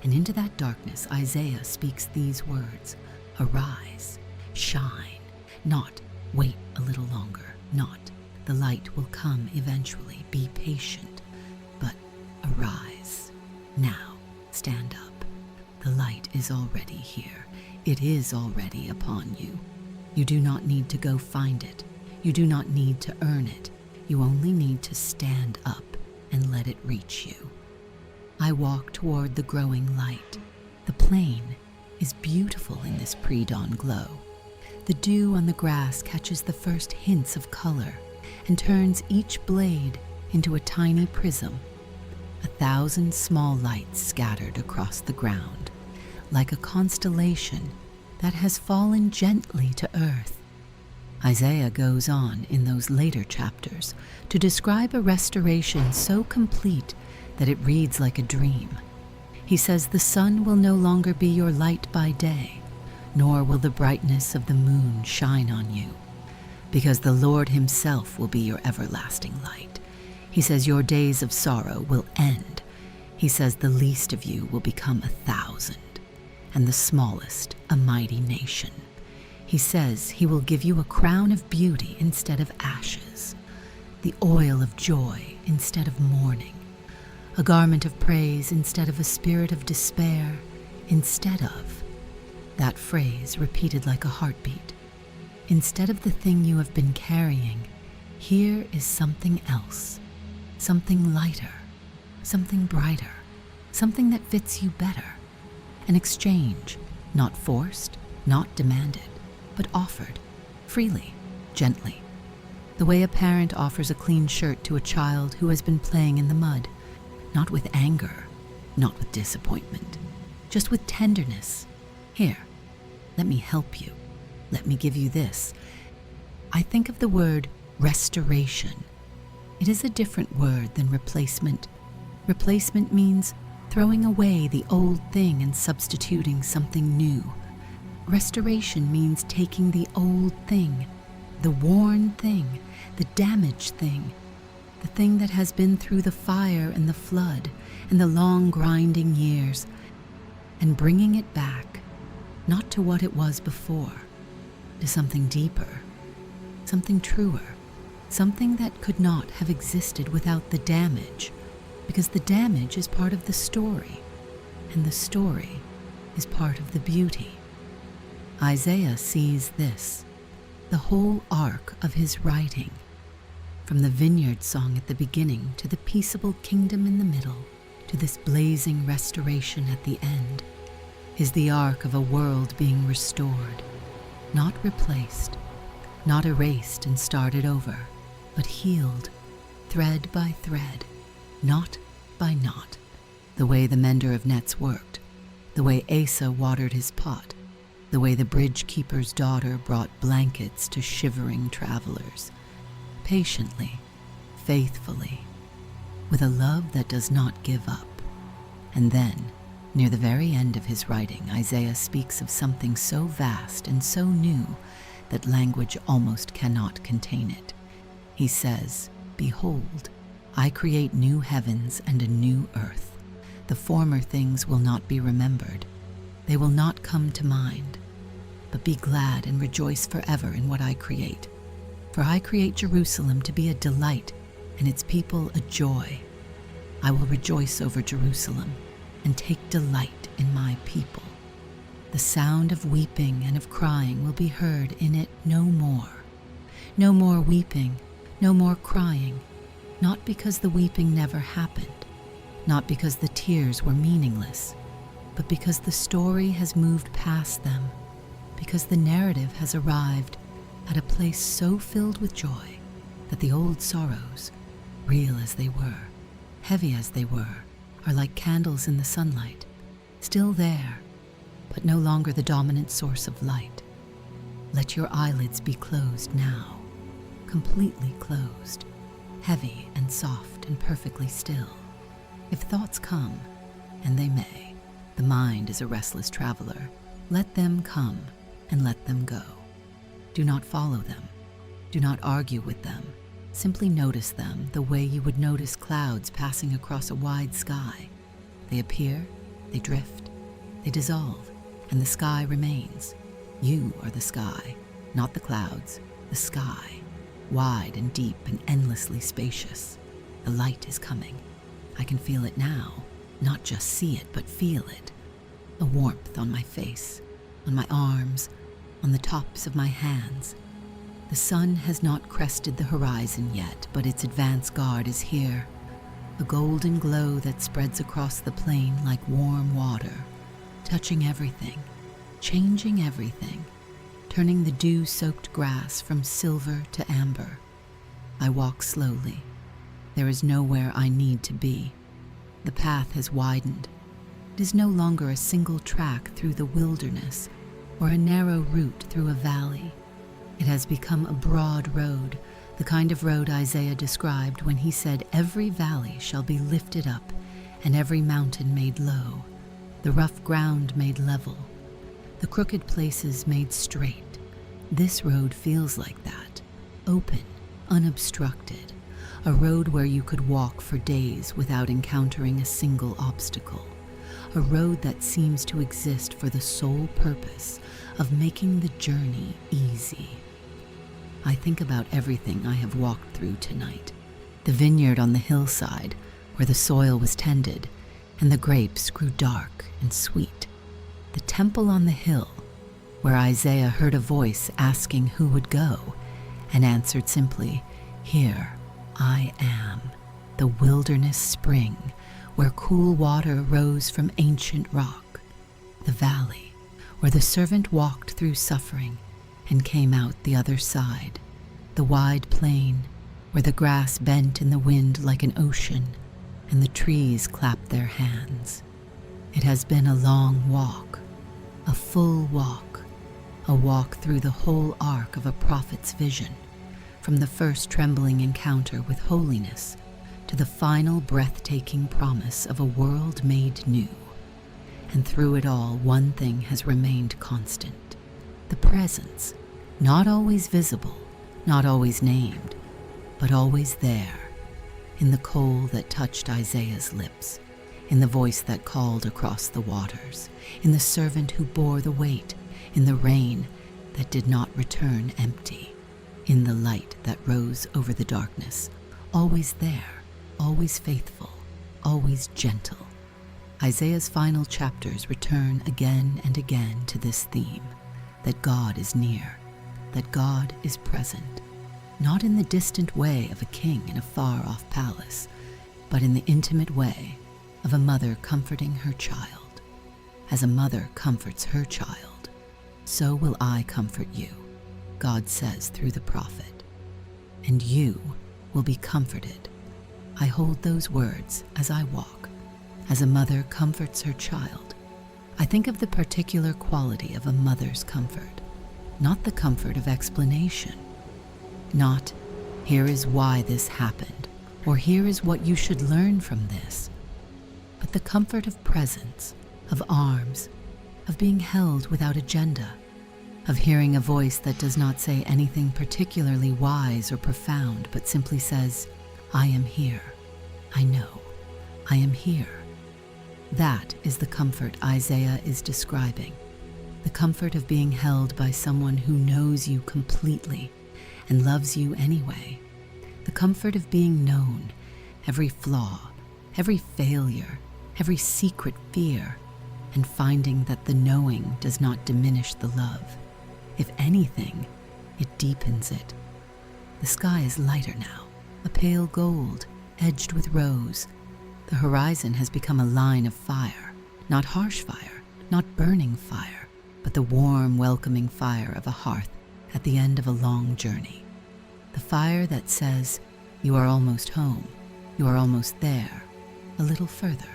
And into that darkness, Isaiah speaks these words: arise, shine, not wait a little longer, not the light will come eventually, be patient, but arise. Now, stand up. The light is already here. It is already upon you. You do not need to go find it. You do not need to earn it. You only need to stand up and let it reach you. I walk toward the growing light. The plain is beautiful in this pre-dawn glow. The dew on the grass catches the first hints of color and turns each blade into a tiny prism. 1,000 small lights scattered across the ground, like a constellation that has fallen gently to earth. Isaiah goes on in those later chapters to describe a restoration so complete that it reads like a dream. He says the sun will no longer be your light by day, nor will the brightness of the moon shine on you, because the Lord himself will be your everlasting light. He says your days of sorrow will end. He says the least of you will become 1,000, and the smallest a mighty nation. He says he will give you a crown of beauty instead of ashes, the oil of joy instead of mourning, a garment of praise instead of a spirit of despair, instead of, that phrase repeated like a heartbeat, instead of the thing you have been carrying, here is something else, something lighter, something brighter, something that fits you better. An exchange, not forced, not demanded, but offered, freely, gently. The way a parent offers a clean shirt to a child who has been playing in the mud, not with anger, not with disappointment, just with tenderness. Here, let me help you. Let me give you this. I think of the word restoration. It is a different word than replacement. Replacement means throwing away the old thing and substituting something new. Restoration means taking the old thing, the worn thing, the damaged thing, the thing that has been through the fire and the flood and the long grinding years, and bringing it back, not to what it was before, to something deeper, something truer, something that could not have existed without the damage, because the damage is part of the story, and the story is part of the beauty. Isaiah sees this, the whole arc of his writing, from the vineyard song at the beginning to the peaceable kingdom in the middle to this blazing restoration at the end, is the arc of a world being restored, not replaced, not erased and started over, but healed, thread by thread, knot by knot, the way the mender of nets worked, the way Asa watered his pot, the way the bridge keeper's daughter brought blankets to shivering travelers, patiently, faithfully, with a love that does not give up. And then, near the very end of his writing, Isaiah speaks of something so vast and so new that language almost cannot contain it. He says, "Behold, I create new heavens and a new earth. The former things will not be remembered. They will not come to mind. But be glad and rejoice forever in what I create. For I create Jerusalem to be a delight and its people a joy. I will rejoice over Jerusalem and take delight in my people. The sound of weeping and of crying will be heard in it no more. No more weeping, no more crying, not because the weeping never happened, not because the tears were meaningless, but because the story has moved past them, because the narrative has arrived at a place so filled with joy that the old sorrows, real as they were, heavy as they were, are like candles in the sunlight, still there, but no longer the dominant source of light. Let your eyelids be closed now, completely closed, heavy and soft and perfectly still. If thoughts come, and they may, the mind is a restless traveler, let them come and let them go. Do not follow them. Do not argue with them. Simply notice them the way you would notice clouds passing across a wide sky. They appear, they drift, they dissolve, and the sky remains. You are the sky, not the clouds, the sky, wide and deep and endlessly spacious. The light is coming. I can feel it now, not just see it, but feel it. A warmth on my face, on my arms, on the tops of my hands. The sun has not crested the horizon yet, but its advance guard is here. A golden glow that spreads across the plain like warm water, touching everything, changing everything, turning the dew-soaked grass from silver to amber. I walk slowly. There is nowhere I need to be. The path has widened. It is no longer a single track through the wilderness or a narrow route through a valley. It has become a broad road, the kind of road Isaiah described when he said, "Every valley shall be lifted up, and every mountain made low, the rough ground made level, the crooked places made straight." This road feels like that, open, unobstructed, a road where you could walk for days without encountering a single obstacle, a road that seems to exist for the sole purpose of making the journey easy. I think about everything I have walked through tonight. The vineyard on the hillside, where the soil was tended, and the grapes grew dark and sweet. The temple on the hill, where Isaiah heard a voice asking who would go, and answered simply, "Here I am." The wilderness spring, where cool water rose from ancient rock. The valley, where the servant walked through suffering and came out the other side. The wide plain, where the grass bent in the wind like an ocean, and the trees clapped their hands. It has been a long walk, a full walk, a walk through the whole arc of a prophet's vision, from the first trembling encounter with holiness to the final breathtaking promise of a world made new. And through it all, one thing has remained constant: the presence, not always visible, not always named, but always there, in the coal that touched Isaiah's lips, in the voice that called across the waters, in the servant who bore the weight, in the rain that did not return empty, in the light that rose over the darkness, always there, always faithful, always gentle. Isaiah's final chapters return again and again to this theme, that God is near, that God is present, not in the distant way of a king in a far-off palace, but in the intimate way of a mother comforting her child. As a mother comforts her child, so will I comfort you, God says through the prophet. And you will be comforted. I hold those words as I walk. As a mother comforts her child, I think of the particular quality of a mother's comfort, not the comfort of explanation. Not, here is why this happened, or here is what you should learn from this, but the comfort of presence, of arms, of being held without agenda, of hearing a voice that does not say anything particularly wise or profound, but simply says, I am here. I know. I am here. That is the comfort Isaiah is describing, the comfort of being held by someone who knows you completely and loves you anyway, the comfort of being known, every flaw, every failure, every secret fear, and finding that the knowing does not diminish the love. If anything, it deepens it. The sky is lighter now, a pale gold, edged with rose. The horizon has become a line of fire, not harsh fire, not burning fire, but the warm, welcoming fire of a hearth at the end of a long journey. The fire that says, you are almost home, you are almost there, a little further,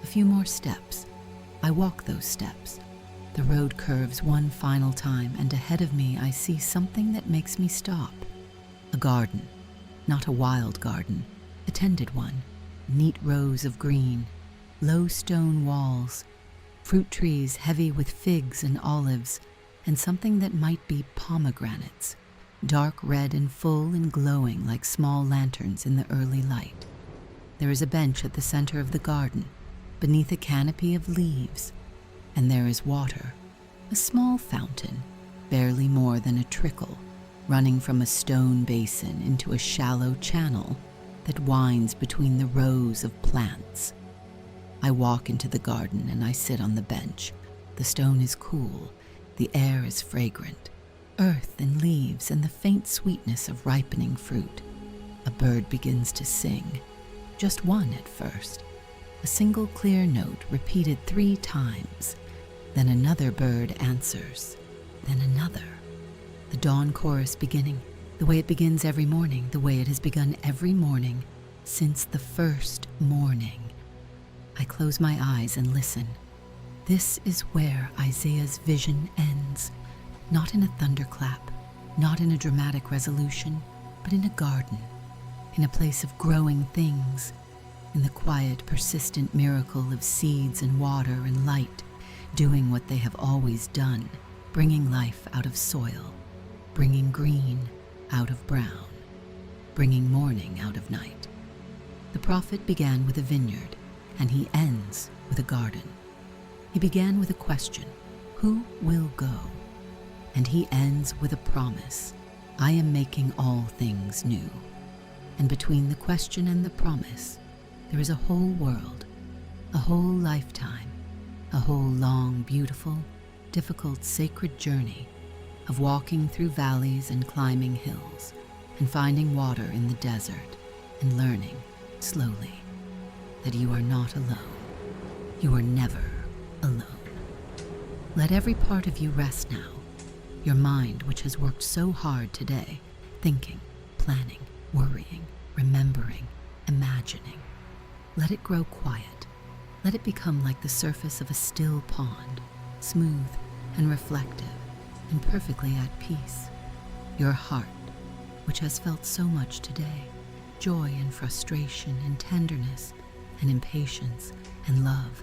a few more steps. I walk those steps. The road curves one final time, and ahead of me I see something that makes me stop. A garden, not a wild garden, a tended one. Neat rows of green, low stone walls, fruit trees heavy with figs and olives, and something that might be pomegranates, dark red and full and glowing like small lanterns in the early light. There is a bench at the center of the garden, beneath a canopy of leaves, and there is water, a small fountain, barely more than a trickle, running from a stone basin into a shallow channel that winds between the rows of plants. I walk into the garden and I sit on the bench. The stone is cool, the air is fragrant, earth and leaves and the faint sweetness of ripening fruit. A bird begins to sing, just one at first, a single clear note repeated 3 times. Then another bird answers, then another. The dawn chorus beginning, the way it begins every morning, the way it has begun every morning since the first morning. I close my eyes and listen. This is where Isaiah's vision ends, not in a thunderclap, not in a dramatic resolution, but in a garden, in a place of growing things, in the quiet, persistent miracle of seeds and water and light, doing what they have always done, bringing life out of soil, bringing green out of brown, bringing morning out of night. The prophet began with a vineyard, and he ends with a garden. He began with a question, who will go? And he ends with a promise, I am making all things new. And between the question and the promise, there is a whole world, a whole lifetime, a whole long, beautiful, difficult, sacred journey of walking through valleys and climbing hills and finding water in the desert and learning, slowly, that you are not alone. You are never alone. Let every part of you rest now. Your mind, which has worked so hard today, thinking, planning, worrying, remembering, imagining. Let it grow quiet. Let it become like the surface of a still pond, smooth and reflective and perfectly at peace. Your heart, which has felt so much today, joy and frustration and tenderness and impatience and love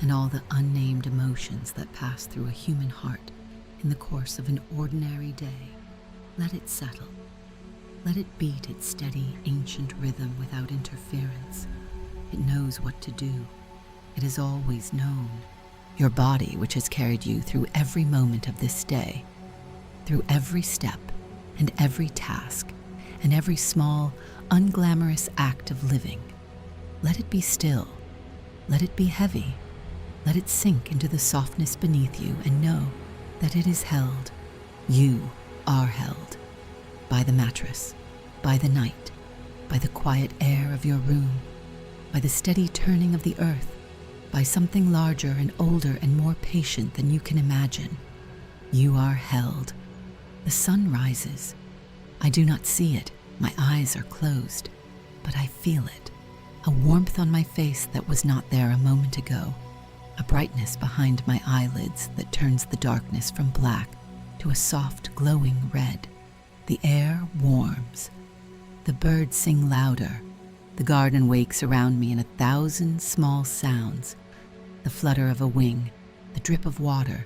and all the unnamed emotions that pass through a human heart in the course of an ordinary day. Let it settle. Let it beat its steady, ancient rhythm without interference. It knows what to do. It has always known. Your body, which has carried you through every moment of this day, through every step and every task and every small, unglamorous act of living. Let it be still. Let it be heavy. Let it sink into the softness beneath you and know that it is held. You are held. By the mattress, by the night, by the quiet air of your room, by the steady turning of the earth, by something larger and older and more patient than you can imagine. You are held. The sun rises. I do not see it. My eyes are closed, but I feel it. A warmth on my face that was not there a moment ago. A brightness behind my eyelids that turns the darkness from black to a soft, glowing red. The air warms. The birds sing louder. The garden wakes around me in 1,000 small sounds. The flutter of a wing, the drip of water,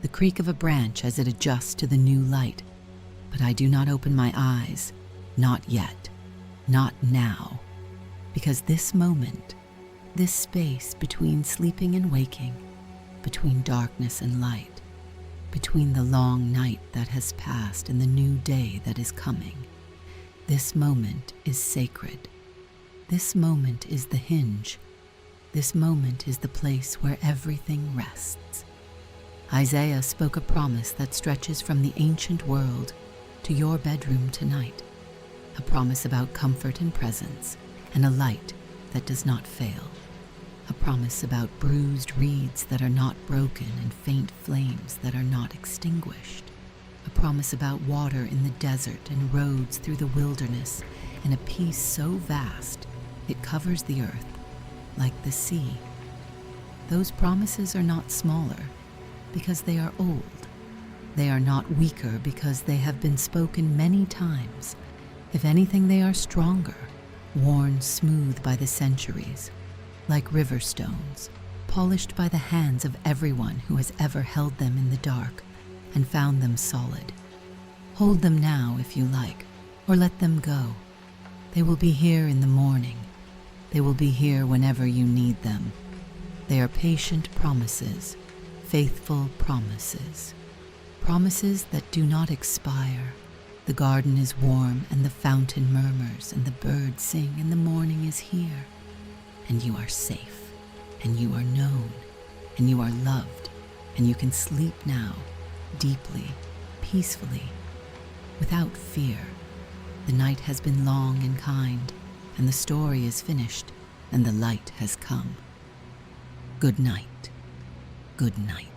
the creak of a branch as it adjusts to the new light. But I do not open my eyes. Not yet. Not now. Because this moment, this space between sleeping and waking, between darkness and light, between the long night that has passed and the new day that is coming, this moment is sacred. This moment is the hinge. This moment is the place where everything rests. Isaiah spoke a promise that stretches from the ancient world to your bedroom tonight, a promise about comfort and presence and a light that does not fail, a promise about bruised reeds that are not broken and faint flames that are not extinguished, a promise about water in the desert and roads through the wilderness and a peace so vast it covers the earth like the sea. Those promises are not smaller because they are old. They are not weaker because they have been spoken many times. If anything, they are stronger, worn smooth by the centuries, like river stones, polished by the hands of everyone who has ever held them in the dark and found them solid. Hold them now if you like, or let them go. They will be here in the morning. They will be here whenever you need them. They are patient promises, faithful promises, promises that do not expire. The garden is warm and the fountain murmurs and the birds sing and the morning is here. And you are safe, and you are known, and you are loved, and you can sleep now, deeply, peacefully, without fear. The night has been long and kind, and the story is finished, and the light has come. Good night. Good night.